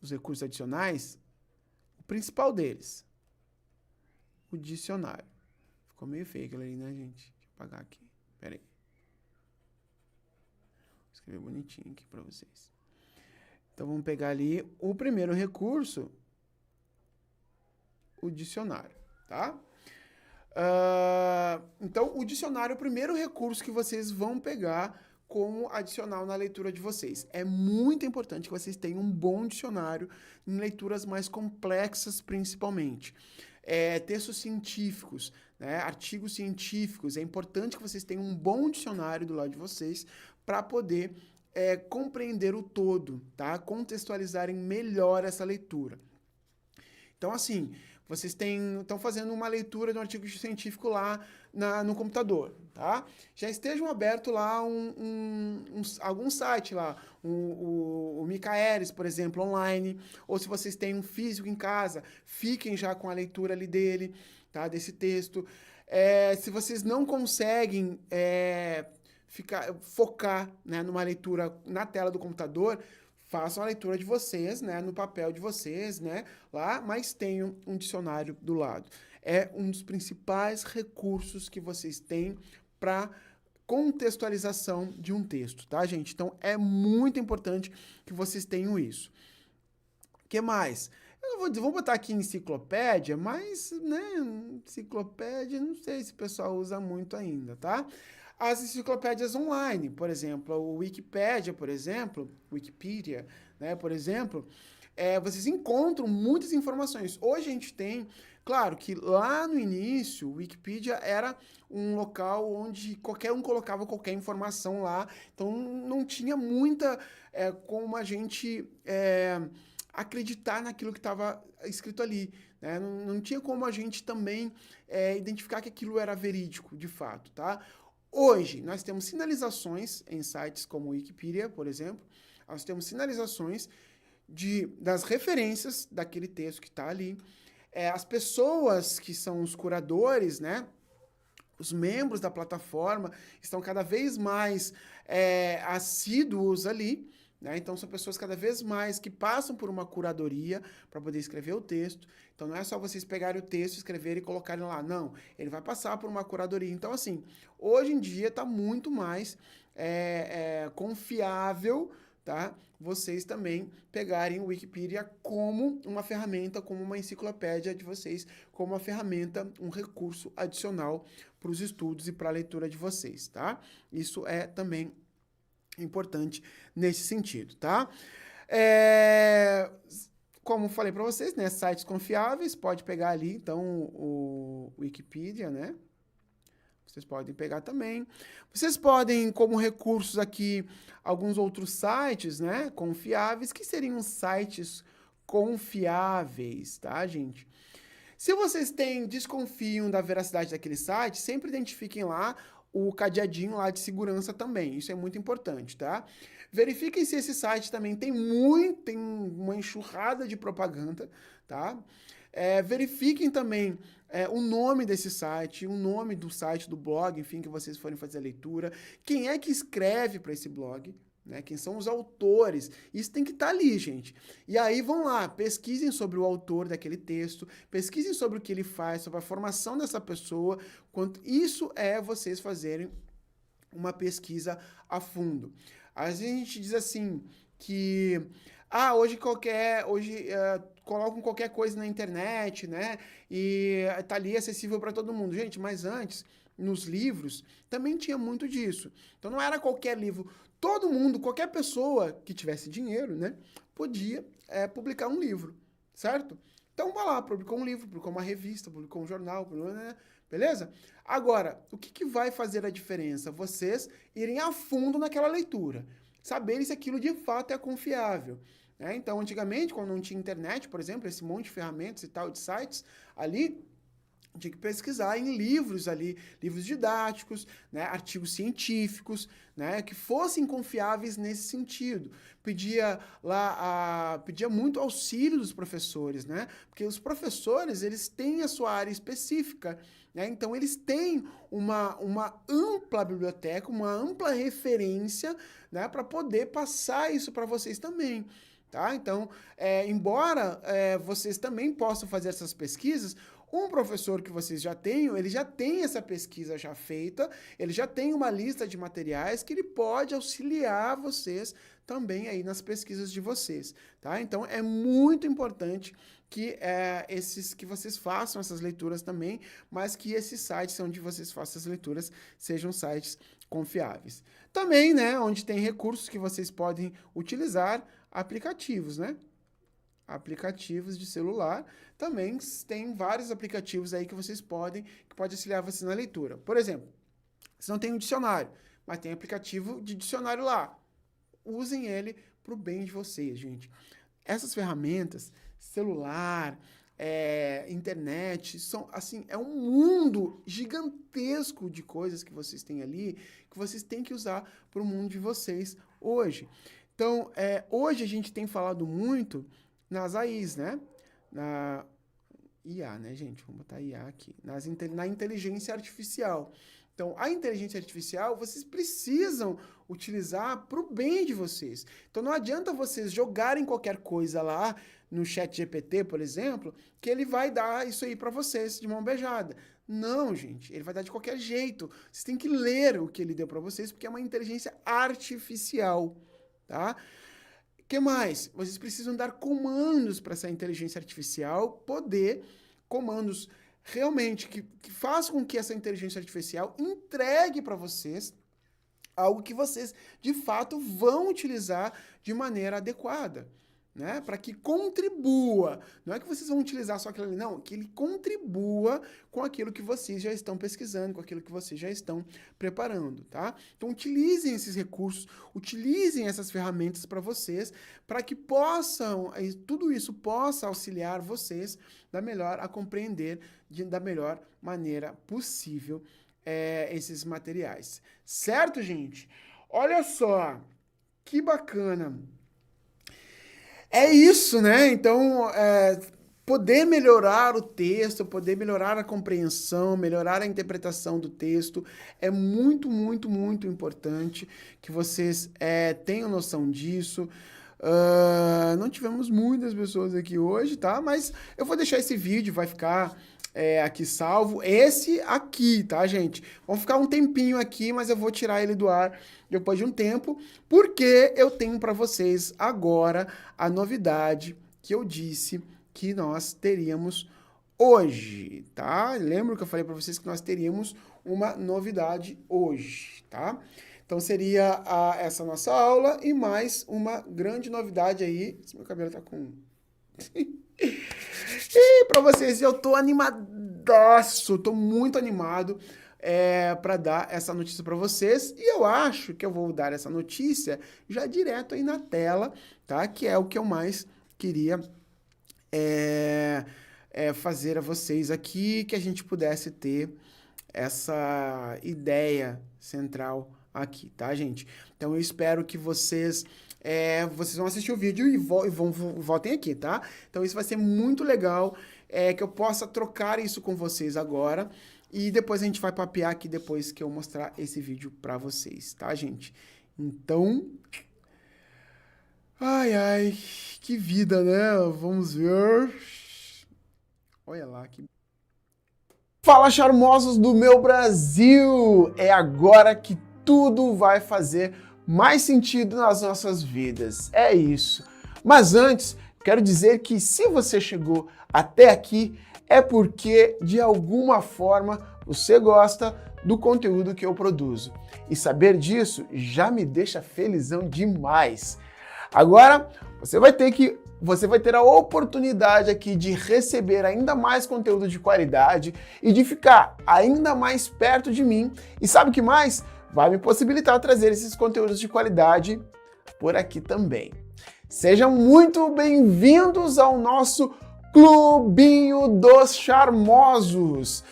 os recursos adicionais, o principal deles, o dicionário. Ficou meio feio aquilo ali, né, gente? Deixa eu apagar aqui. Pera aí. Vou escrever bonitinho aqui para vocês. Então, vamos pegar ali o primeiro recurso, o dicionário, tá? Então, o dicionário é o primeiro recurso que vocês vão pegar como adicional na leitura de vocês. É muito importante que vocês tenham um bom dicionário em leituras mais complexas, principalmente. Textos científicos, né, artigos científicos. É importante que vocês tenham um bom dicionário do lado de vocês para poder compreender o todo, tá? Contextualizarem melhor essa leitura. Então, assim, vocês estão fazendo uma leitura de um artigo científico lá no computador, tá? Já estejam abertos lá algum site lá, o Micaelis, por exemplo, online, ou se vocês têm um físico em casa, fiquem já com a leitura ali dele, tá? Desse texto. Se vocês não conseguem focar, né, numa leitura na tela do computador, façam a leitura de vocês, né, no papel de vocês, né, lá, mas tenham um dicionário do lado. É um dos principais recursos que vocês têm para contextualização de um texto, tá, gente? Então, é muito importante que vocês tenham isso. O que mais? Eu vou botar aqui enciclopédia, mas, né, enciclopédia, não sei se o pessoal usa muito ainda, tá? As enciclopédias online, por exemplo, o Wikipedia, por exemplo, Wikipedia, né, por exemplo, vocês encontram muitas informações. Hoje a gente tem, claro que lá no início, o Wikipedia era um local onde qualquer um colocava qualquer informação lá, então não tinha muita como a gente acreditar naquilo que estava escrito ali, né? Não tinha como a gente também identificar que aquilo era verídico, de fato, tá? Hoje, nós temos sinalizações em sites como o Wikipedia, por exemplo. Nós temos sinalizações das referências daquele texto que está ali. As pessoas que são os curadores, né? Os membros da plataforma estão cada vez mais assíduos ali, né? Então, são pessoas cada vez mais que passam por uma curadoria para poder escrever o texto. Então, não é só vocês pegarem o texto, escreverem e colocarem lá. Não, ele vai passar por uma curadoria. Então, assim, hoje em dia está muito mais confiável, tá? Vocês também pegarem o Wikipedia como uma ferramenta, como uma enciclopédia de vocês, como uma ferramenta, um recurso adicional para os estudos e para a leitura de vocês, tá? Isso é também importante nesse sentido, tá? Como falei para vocês, né, sites confiáveis, pode pegar ali, então, o Wikipedia, né? Vocês podem pegar também. Vocês podem, como recursos aqui, alguns outros sites, né, confiáveis, que seriam sites confiáveis, tá, gente? Se vocês desconfiam da veracidade daquele site, sempre identifiquem lá o cadeadinho lá de segurança também. Isso é muito importante, tá? Verifiquem se esse site também tem uma enxurrada de propaganda, tá? Verifiquem também o nome desse site, o nome do site, do blog, enfim, que vocês forem fazer a leitura. Quem é que escreve para esse blog? Né? Quem são os autores? Isso tem que estar ali, gente. E aí vão lá, pesquisem sobre o autor daquele texto, pesquisem sobre o que ele faz, sobre a formação dessa pessoa. Isso é vocês fazerem uma pesquisa a fundo. Às vezes a gente diz assim que hoje colocam qualquer coisa na internet, né? E tá ali acessível para todo mundo. Gente, mas antes, nos livros, também tinha muito disso. Então não era qualquer livro. Todo mundo, qualquer pessoa que tivesse dinheiro, né, podia publicar um livro, certo? Então vai lá, publicou um livro, publicou uma revista, publicou um jornal, né? Beleza? Agora, o que vai fazer a diferença? Vocês irem a fundo naquela leitura, saberem se aquilo de fato é confiável. Né? Então, antigamente, quando não tinha internet, por exemplo, esse monte de ferramentas e tal, de sites, ali tinha que pesquisar em livros ali, livros didáticos, né, artigos científicos, né, que fossem confiáveis nesse sentido. Pedia muito auxílio dos professores, né, porque os professores, eles têm a sua área específica, né, então eles têm uma ampla biblioteca, uma ampla referência, né, para poder passar isso para vocês também. Tá? Então, embora vocês também possam fazer essas pesquisas, um professor que vocês já tenham, ele já tem essa pesquisa já feita, ele já tem uma lista de materiais que ele pode auxiliar vocês também aí nas pesquisas de vocês, tá? Então, é muito importante que que vocês façam essas leituras também, mas que esses sites onde vocês façam as leituras sejam sites confiáveis. Também, né, onde tem recursos que vocês podem utilizar, aplicativos, né? Aplicativos de celular, também tem vários aplicativos aí que pode auxiliar vocês na leitura. Por exemplo, vocês não têm um dicionário, mas tem aplicativo de dicionário lá. Usem ele para o bem de vocês, gente. Essas ferramentas, celular, internet, são assim, é um mundo gigantesco de coisas que vocês têm ali, que vocês têm que usar para o mundo de vocês hoje. Então, hoje a gente tem falado muito nas AIs, né? Na IA, né, gente? Vamos botar IA aqui. Na inteligência artificial. Então, a inteligência artificial, vocês precisam utilizar para o bem de vocês. Então, não adianta vocês jogarem qualquer coisa lá no chat GPT, por exemplo, que ele vai dar isso aí para vocês de mão beijada. Não, gente. Ele vai dar de qualquer jeito. Vocês têm que ler o que ele deu para vocês, porque é uma inteligência artificial, tá? O que mais? Vocês precisam dar comandos para essa inteligência artificial comandos realmente que façam com que essa inteligência artificial entregue para vocês algo que vocês, de fato, vão utilizar de maneira adequada. Né? Para que contribua. Não é que vocês vão utilizar só aquilo ali, não. Que ele contribua com aquilo que vocês já estão pesquisando, com aquilo que vocês já estão preparando, tá? Então, utilizem esses recursos, utilizem essas ferramentas para vocês, para que tudo isso possa auxiliar vocês a compreender da melhor maneira possível esses materiais. Certo, gente? Olha só, que bacana. É isso, né? Então, poder melhorar o texto, poder melhorar a compreensão, melhorar a interpretação do texto é muito, muito, muito importante que vocês tenham noção disso. Não tivemos muitas pessoas aqui hoje, tá? Mas eu vou deixar esse vídeo, vai ficar aqui salvo. Esse aqui, tá, gente? Vão ficar um tempinho aqui, mas eu vou tirar ele do ar depois de um tempo, porque eu tenho para vocês agora a novidade que eu disse que nós teríamos hoje, tá? Lembro que eu falei para vocês que nós teríamos uma novidade hoje, tá? Então seria essa nossa aula e mais uma grande novidade aí. Esse meu cabelo tá com... E para vocês, eu tô animadaço, tô muito animado para dar essa notícia para vocês. E eu acho que eu vou dar essa notícia já direto aí na tela, tá? Que é o que eu mais queria fazer a vocês aqui, que a gente pudesse ter essa ideia central aqui, tá, gente? Então eu espero que vocês vão assistir o vídeo e voltem aqui, tá? Então isso vai ser muito legal, que eu possa trocar isso com vocês agora e depois a gente vai papear aqui depois que eu mostrar esse vídeo pra vocês, tá, gente? Então, ai, que vida, né? Vamos ver. Olha lá que... Fala, charmosos do meu Brasil! É agora que tudo vai fazer mais sentido nas nossas vidas. É isso. Mas antes, quero dizer que se você chegou até aqui, é porque de alguma forma você gosta do conteúdo que eu produzo. E saber disso já me deixa felizão demais. Agora, você vai ter a oportunidade aqui de receber ainda mais conteúdo de qualidade e de ficar ainda mais perto de mim. E sabe o que mais? Vai me possibilitar trazer esses conteúdos de qualidade por aqui também. Sejam muito bem-vindos ao nosso Clubinho dos Charmosos.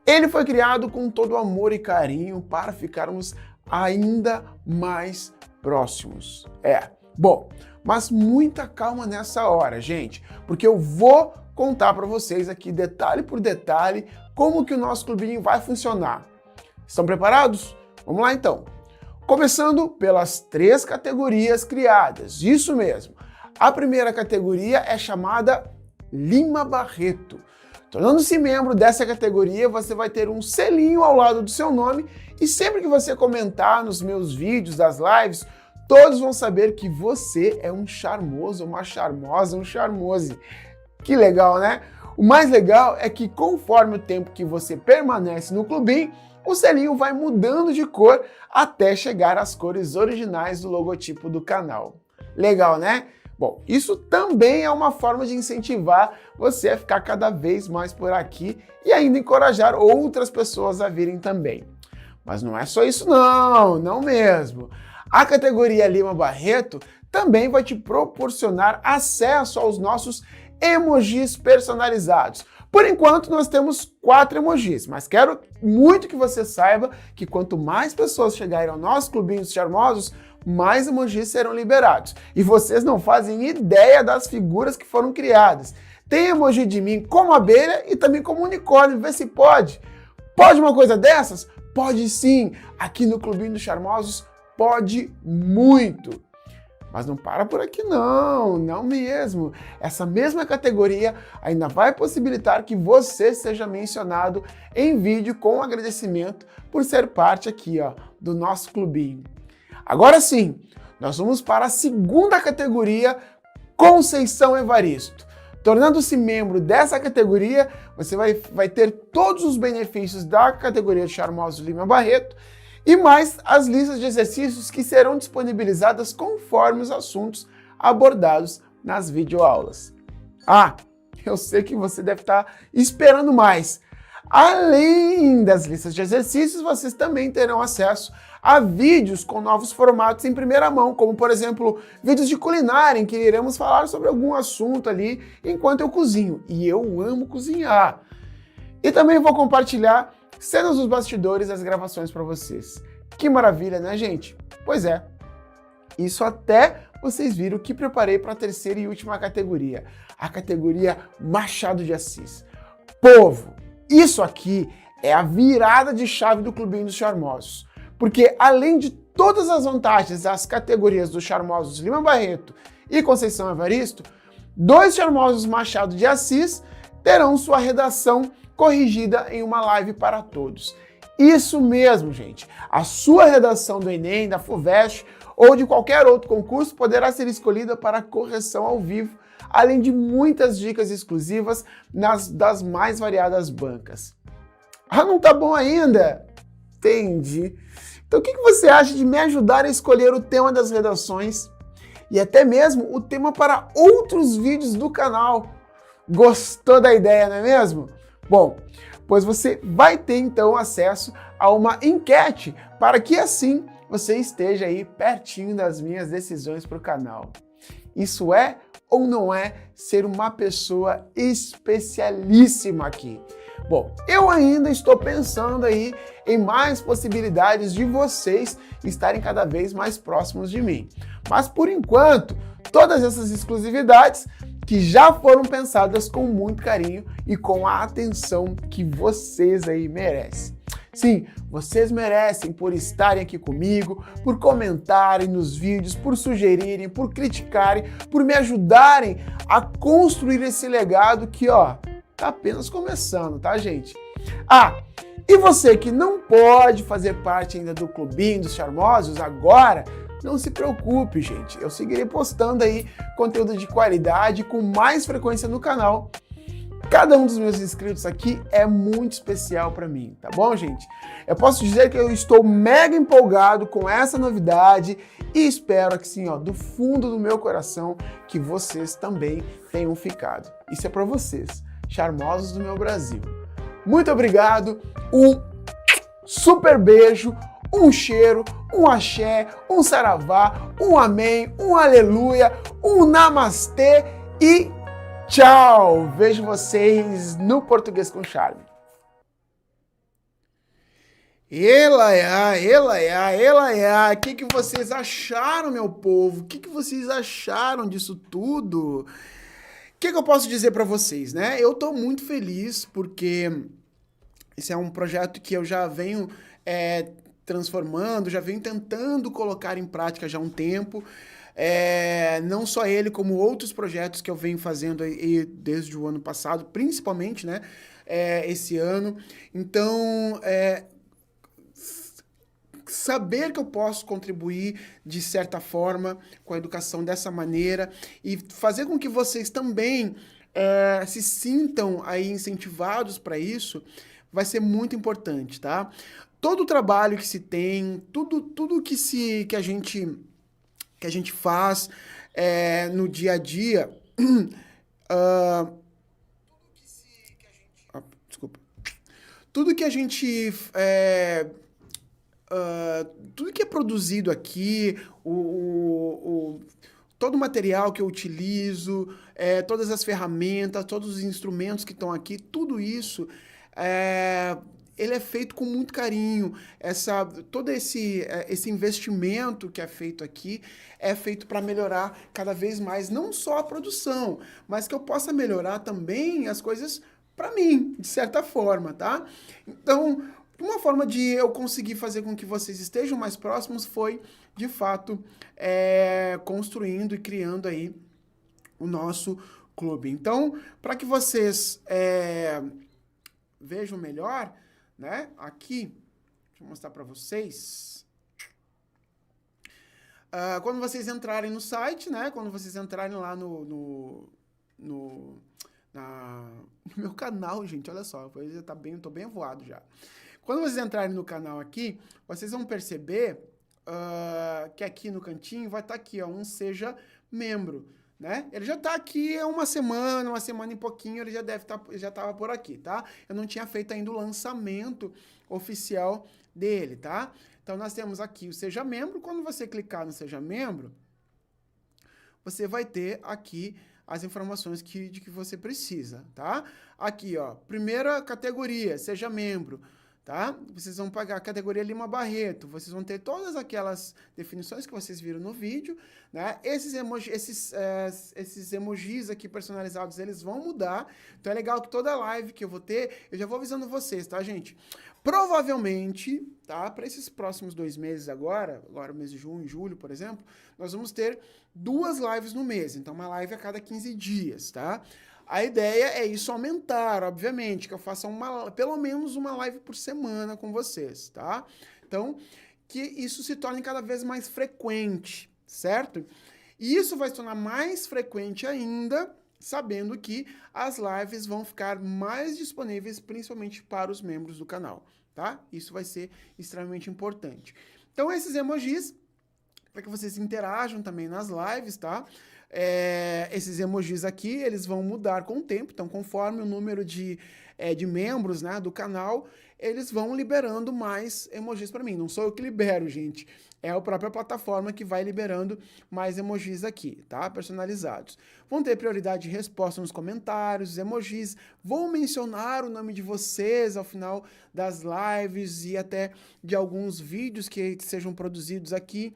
Ele foi criado com todo amor e carinho para ficarmos ainda mais próximos. Bom, mas muita calma nessa hora, gente, porque eu vou contar para vocês aqui, detalhe por detalhe, como que o nosso clubinho vai funcionar. Estão preparados? Vamos lá então. Começando pelas 3 categorias criadas, isso mesmo. A primeira categoria é chamada Lima Barreto. Tornando-se membro dessa categoria, você vai ter um selinho ao lado do seu nome e sempre que você comentar nos meus vídeos, das lives, todos vão saber que você é um charmoso, uma charmosa, um charmose. Que legal, né? O mais legal é que conforme o tempo que você permanece no clubinho, o selinho vai mudando de cor até chegar às cores originais do logotipo do canal. Legal, né? Bom, isso também é uma forma de incentivar você a ficar cada vez mais por aqui e ainda encorajar outras pessoas a virem também. Mas não é só isso não mesmo. A categoria Lima Barreto também vai te proporcionar acesso aos nossos emojis personalizados. Por enquanto, nós temos 4 emojis, mas quero muito que você saiba que quanto mais pessoas chegarem ao nosso clubinho dos charmosos, mais emojis serão liberados. E vocês não fazem ideia das figuras que foram criadas. Tem emoji de mim como abelha e também como unicórnio, vê se pode. Pode uma coisa dessas? Pode sim! Aqui no Clubinho dos Charmosos pode muito! Mas não para por aqui não mesmo. Essa mesma categoria ainda vai possibilitar que você seja mencionado em vídeo com agradecimento por ser parte aqui, do nosso clubinho. Agora sim, nós vamos para a segunda categoria, Conceição Evaristo. Tornando-se membro dessa categoria, você vai ter todos os benefícios da categoria de Charmosos Lima Barreto e mais as listas de exercícios que serão disponibilizadas conforme os assuntos abordados nas videoaulas. Eu sei que você deve estar esperando mais. Além das listas de exercícios, vocês também terão acesso a vídeos com novos formatos em primeira mão, como por exemplo, vídeos de culinária, em que iremos falar sobre algum assunto ali enquanto eu cozinho. E eu amo cozinhar. E também vou compartilhar cenas dos bastidores das gravações para vocês. Que maravilha, né, gente? Pois é. Isso até vocês viram que preparei para a terceira e última categoria, a categoria Machado de Assis. Povo, isso aqui é a virada de chave do Clubinho dos Charmosos. Porque além de todas as vantagens das categorias dos Charmosos Lima Barreto e Conceição Evaristo, 2 Charmosos Machado de Assis terão sua redação corrigida em uma live para todos. Isso mesmo, gente. A sua redação do Enem, da FUVEST ou de qualquer outro concurso poderá ser escolhida para correção ao vivo, além de muitas dicas exclusivas das mais variadas bancas. Não tá bom ainda? Entendi. Então o que você acha de me ajudar a escolher o tema das redações e até mesmo o tema para outros vídeos do canal? Gostou da ideia, não é mesmo? Bom, pois você vai ter então acesso a uma enquete para que assim você esteja aí pertinho das minhas decisões para o canal. Isso é ou não é ser uma pessoa especialíssima aqui? Bom, eu ainda estou pensando aí em mais possibilidades de vocês estarem cada vez mais próximos de mim. Mas por enquanto, todas essas exclusividades que já foram pensadas com muito carinho e com a atenção que vocês aí merecem. Sim, vocês merecem por estarem aqui comigo, por comentarem nos vídeos, por sugerirem, por criticarem, por me ajudarem a construir esse legado que, ó, tá apenas começando, tá, gente? Ah, e você que não pode fazer parte ainda do Clubinho dos Charmosos agora, não se preocupe, gente. Eu seguirei postando aí conteúdo de qualidade com mais frequência no canal. Cada um dos meus inscritos aqui é muito especial para mim, tá bom, gente? Eu posso dizer que eu estou mega empolgado com essa novidade e espero que sim, ó, do fundo do meu coração, que vocês também tenham ficado. Isso é para vocês, charmosos do meu Brasil. Muito obrigado, um super beijo, um cheiro, um axé, um saravá, um amém, um aleluia, um namastê e tchau! Vejo vocês no Português com Charme. Elaiá, elaiá, elaiá, o que vocês acharam, meu povo? O que vocês acharam disso tudo? O que eu posso dizer para vocês, né? Eu tô muito feliz porque esse é um projeto que eu já venho transformando, já venho tentando colocar em prática já há um tempo. Não só ele, como outros projetos que eu venho fazendo aí desde o ano passado, principalmente, né, esse ano. Então, saber que eu posso contribuir de certa forma com a educação dessa maneira e fazer com que vocês também se sintam aí incentivados para isso, vai ser muito importante, tá? Todo o trabalho que se tem, tudo que a gente faz no dia a dia. Desculpa. Tudo que a gente. Tudo que é produzido aqui, todo o material que eu utilizo, todas as ferramentas, todos os instrumentos que estão aqui, tudo isso. Ele é feito com muito carinho. Todo esse investimento que é feito aqui é feito para melhorar cada vez mais, não só a produção, mas que eu possa melhorar também as coisas para mim, de certa forma, tá? Então, uma forma de eu conseguir fazer com que vocês estejam mais próximos foi, de fato, construindo e criando aí o nosso clube. Então, para que vocês vejam melhor, né? Aqui, deixa eu mostrar para vocês. Quando vocês entrarem no site, né? Quando vocês entrarem lá no meu canal, gente, olha só, tô bem voado já. Quando vocês entrarem no canal aqui, vocês vão perceber que aqui no cantinho vai estar aqui, ó, um Seja Membro. Né? Ele já está aqui há uma semana e pouquinho, ele já estava por aqui, tá? Eu não tinha feito ainda o lançamento oficial dele, tá? Então, nós temos aqui o Seja Membro. Quando você clicar no Seja Membro, você vai ter aqui as informações de que você precisa, tá? Aqui, ó, primeira categoria, Seja Membro. Tá? Vocês vão pagar a categoria Lima Barreto, vocês vão ter todas aquelas definições que vocês viram no vídeo, né? Esses emojis aqui personalizados, eles vão mudar, então é legal que toda live que eu vou ter, eu já vou avisando vocês, tá, gente? Provavelmente, tá, para esses próximos 2 meses agora o mês de junho, julho, por exemplo, nós vamos ter 2 lives no mês, então uma live a cada 15 dias, tá? A ideia é isso aumentar, obviamente, que eu faça pelo menos uma live por semana com vocês, tá? Então, que isso se torne cada vez mais frequente, certo? E isso vai se tornar mais frequente ainda, sabendo que as lives vão ficar mais disponíveis, principalmente para os membros do canal, tá? Isso vai ser extremamente importante. Então, esses emojis, para que vocês interajam também nas lives, tá? esses emojis aqui, eles vão mudar com o tempo, então conforme o número de membros, né, do canal, eles vão liberando mais emojis para mim. Não sou eu que libero, gente. É a própria plataforma que vai liberando mais emojis aqui, tá? Personalizados. Vão ter prioridade de resposta nos comentários, emojis. Vou mencionar o nome de vocês ao final das lives e até de alguns vídeos que sejam produzidos aqui.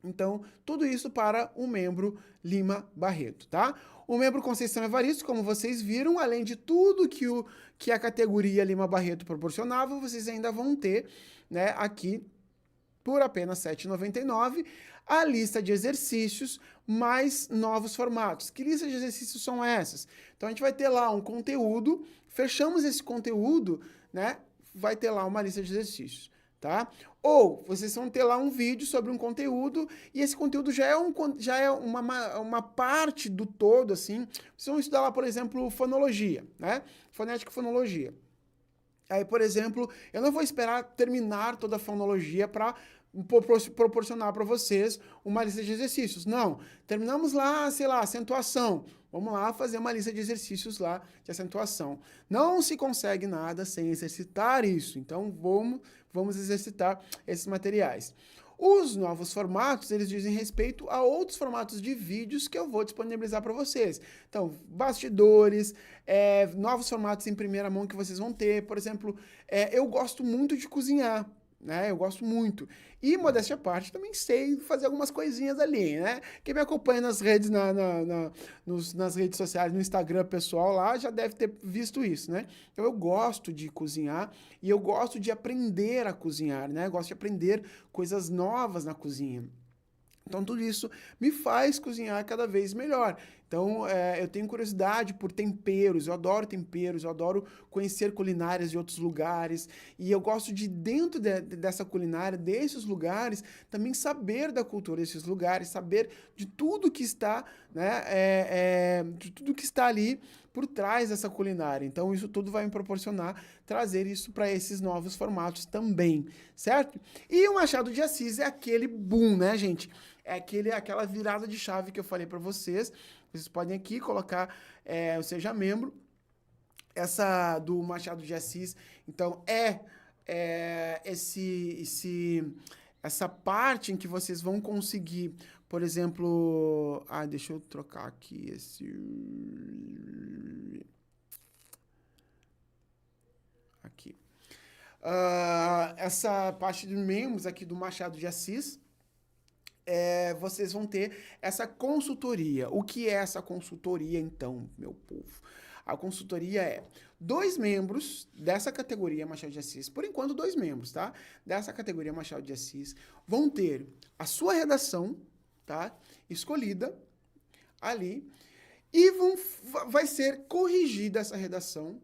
Então, tudo isso para o membro Lima Barreto, tá? O membro Conceição Evaristo, como vocês viram, além de tudo que a categoria Lima Barreto proporcionava, vocês ainda vão ter, né, aqui, por apenas R$ 7,99, a lista de exercícios mais novos formatos. Que lista de exercícios são essas? Então, a gente vai ter lá um conteúdo, fechamos esse conteúdo, né, vai ter lá uma lista de exercícios. Tá? Ou vocês vão ter lá um vídeo sobre um conteúdo e esse conteúdo já é uma parte do todo, assim. Vocês vão estudar lá, por exemplo, fonologia, né? Fonética e fonologia. Aí, por exemplo, eu não vou esperar terminar toda a fonologia para proporcionar para vocês uma lista de exercícios. Não, terminamos lá, sei lá, acentuação. Vamos lá fazer uma lista de exercícios lá de acentuação. Não se consegue nada sem exercitar isso. Então, vamos exercitar esses materiais. Os novos formatos, eles dizem respeito a outros formatos de vídeos que eu vou disponibilizar para vocês. Então, bastidores, novos formatos em primeira mão que vocês vão ter. Por exemplo, eu gosto muito de cozinhar, né? Eu gosto muito. E, modéstia à parte, também sei fazer algumas coisinhas ali, né? Quem me acompanha nas redes, nas redes sociais, no Instagram pessoal lá, já deve ter visto isso, né? Então, eu gosto de cozinhar e eu gosto de aprender a cozinhar, né? Eu gosto de aprender coisas novas na cozinha. Então, tudo isso me faz cozinhar cada vez melhor. Então, eu tenho curiosidade por temperos, eu adoro conhecer culinárias de outros lugares, e eu gosto de, dentro dessa culinária, desses lugares, também saber da cultura desses lugares, saber de tudo que está, né, de tudo que está ali por trás dessa culinária. Então, isso tudo vai me proporcionar trazer isso para esses novos formatos também, certo? E o Machado de Assis é aquele boom, né, gente? É aquela virada de chave que eu falei para vocês. Vocês podem aqui colocar o Seja Membro. Essa do Machado de Assis, então, essa parte em que vocês vão conseguir, por exemplo... deixa eu trocar aqui aqui. Essa parte de membros aqui do Machado de Assis, vocês vão ter essa consultoria. O que é essa consultoria, então, meu povo? A consultoria é 2 membros dessa categoria Machado de Assis, por enquanto 2 membros, tá? Dessa categoria Machado de Assis, vão ter a sua redação, tá? Escolhida ali, e vai ser corrigida essa redação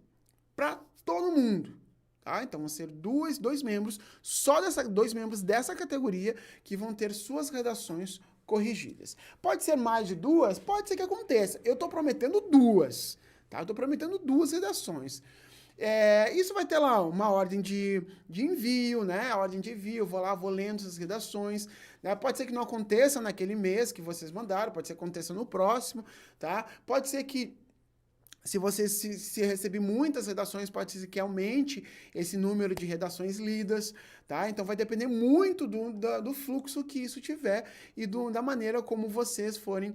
para todo mundo. Tá? Então, vão ser dois membros, só 2 membros dessa categoria que vão ter suas redações corrigidas. Pode ser mais de 2? Pode ser que aconteça. Eu estou prometendo 2, tá? Eu estou prometendo 2 redações. Isso vai ter lá uma ordem de envio, né? A ordem de envio, eu vou lá, vou lendo essas redações, né? Pode ser que não aconteça naquele mês que vocês mandaram, pode ser que aconteça no próximo, tá? Pode ser que se você se receber muitas redações, pode ser que aumente esse número de redações lidas, tá? Então, vai depender muito do fluxo que isso tiver e da maneira como vocês forem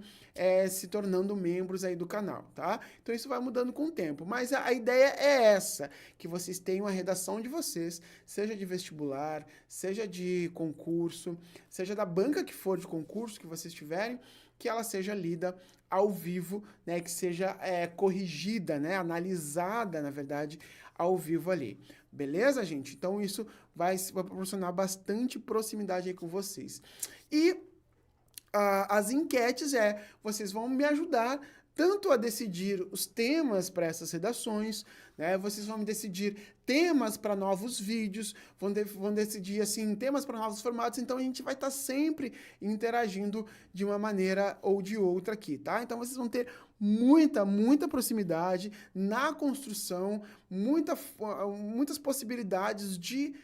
se tornando membros aí do canal, tá? Então, isso vai mudando com o tempo. Mas a ideia é essa, que vocês tenham a redação de vocês, seja de vestibular, seja de concurso, seja da banca que for de concurso que vocês tiverem, que ela seja lida ao vivo, né, que seja corrigida, né, analisada, na verdade, ao vivo ali. Beleza, gente? Então, isso vai proporcionar bastante proximidade aí com vocês. E as enquetes vocês vão me ajudar tanto a decidir os temas para essas redações, né? Vocês vão decidir temas para novos vídeos, vão decidir, assim, temas para novos formatos, então a gente vai estar sempre interagindo de uma maneira ou de outra aqui, tá? Então vocês vão ter muita proximidade na construção, muitas possibilidades de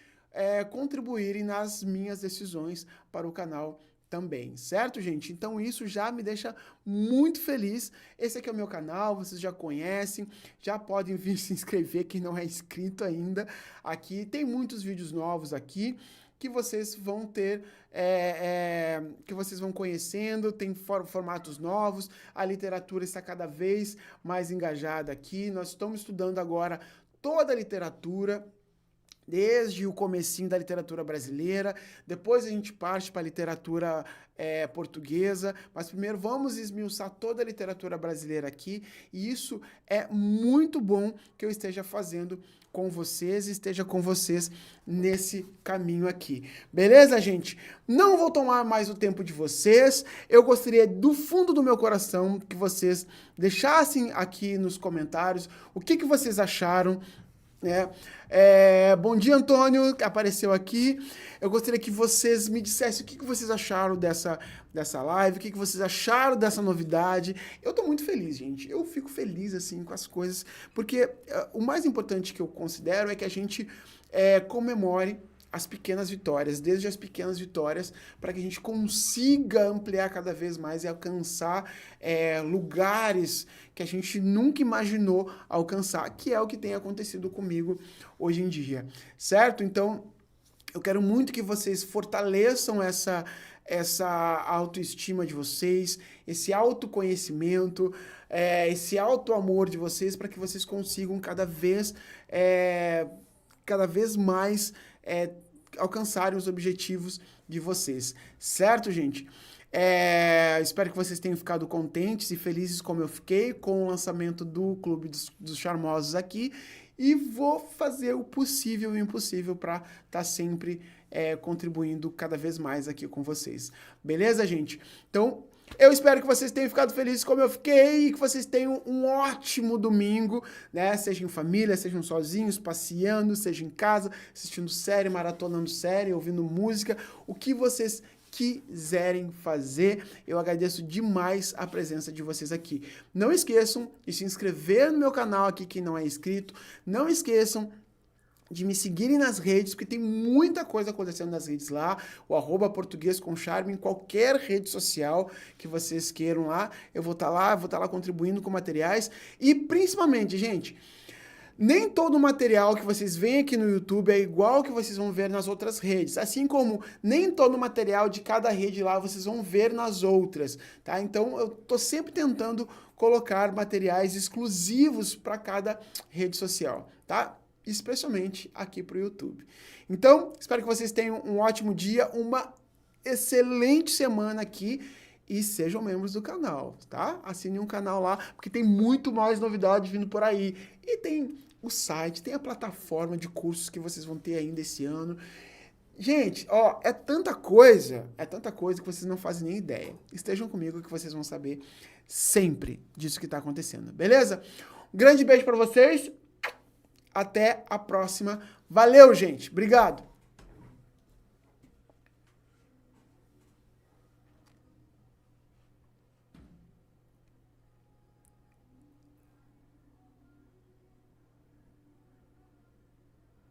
contribuírem nas minhas decisões para o canal também, certo, gente? Então isso já me deixa muito feliz. Esse aqui é o meu canal, vocês já conhecem, já podem vir se inscrever quem não é inscrito ainda. Aqui tem muitos vídeos novos aqui que vocês vão ter, que vocês vão conhecendo, tem formatos novos, a literatura está cada vez mais engajada aqui. Nós estamos estudando agora toda a literatura, desde o comecinho da literatura brasileira, depois a gente parte para a literatura portuguesa, mas primeiro vamos esmiuçar toda a literatura brasileira aqui, e isso é muito bom que eu esteja fazendo com vocês, esteja com vocês nesse caminho aqui. Beleza, gente? Não vou tomar mais o tempo de vocês, eu gostaria do fundo do meu coração que vocês deixassem aqui nos comentários o que vocês acharam. Bom dia, Antônio, que apareceu aqui. Eu gostaria que vocês me dissessem o que vocês acharam dessa live, o que vocês acharam dessa novidade. Eu tô muito feliz, gente. Eu fico feliz, assim, com as coisas, porque o mais importante que eu considero é que a gente comemore as pequenas vitórias, desde as pequenas vitórias, para que a gente consiga ampliar cada vez mais e alcançar lugares que a gente nunca imaginou alcançar, que é o que tem acontecido comigo hoje em dia, certo? Então, eu quero muito que vocês fortaleçam essa autoestima de vocês, esse autoconhecimento, esse autoamor de vocês, para que vocês consigam cada vez mais alcançarem os objetivos de vocês, certo, gente? Espero que vocês tenham ficado contentes e felizes como eu fiquei com o lançamento do Clube dos Charmosos aqui, e vou fazer o possível e o impossível para estar sempre contribuindo cada vez mais aqui com vocês. Beleza, gente? Então, eu espero que vocês tenham ficado felizes como eu fiquei e que vocês tenham um ótimo domingo, né? Seja em família, sejam sozinhos, passeando, seja em casa, assistindo série, maratonando série, ouvindo música, o que vocês quiserem fazer. Eu agradeço demais a presença de vocês aqui. Não esqueçam de se inscrever no meu canal aqui, quem não é inscrito. Não esqueçam de me seguirem nas redes, porque tem muita coisa acontecendo nas redes lá, o @portuguescomcharme, em qualquer rede social que vocês queiram lá, eu vou estar lá contribuindo com materiais, e principalmente, gente, nem todo o material que vocês veem aqui no YouTube é igual que vocês vão ver nas outras redes, assim como nem todo o material de cada rede lá vocês vão ver nas outras, tá? Então, eu tô sempre tentando colocar materiais exclusivos para cada rede social, tá? Especialmente aqui para o YouTube. Então, espero que vocês tenham um ótimo dia, uma excelente semana aqui e sejam membros do canal, tá? Assinem um canal lá, porque tem muito mais novidade vindo por aí. E tem o site, tem a plataforma de cursos que vocês vão ter ainda esse ano. Gente, ó, é tanta coisa que vocês não fazem nem ideia. Estejam comigo que vocês vão saber sempre disso que está acontecendo, beleza? Um grande beijo para vocês. Até a próxima. Valeu, gente. Obrigado.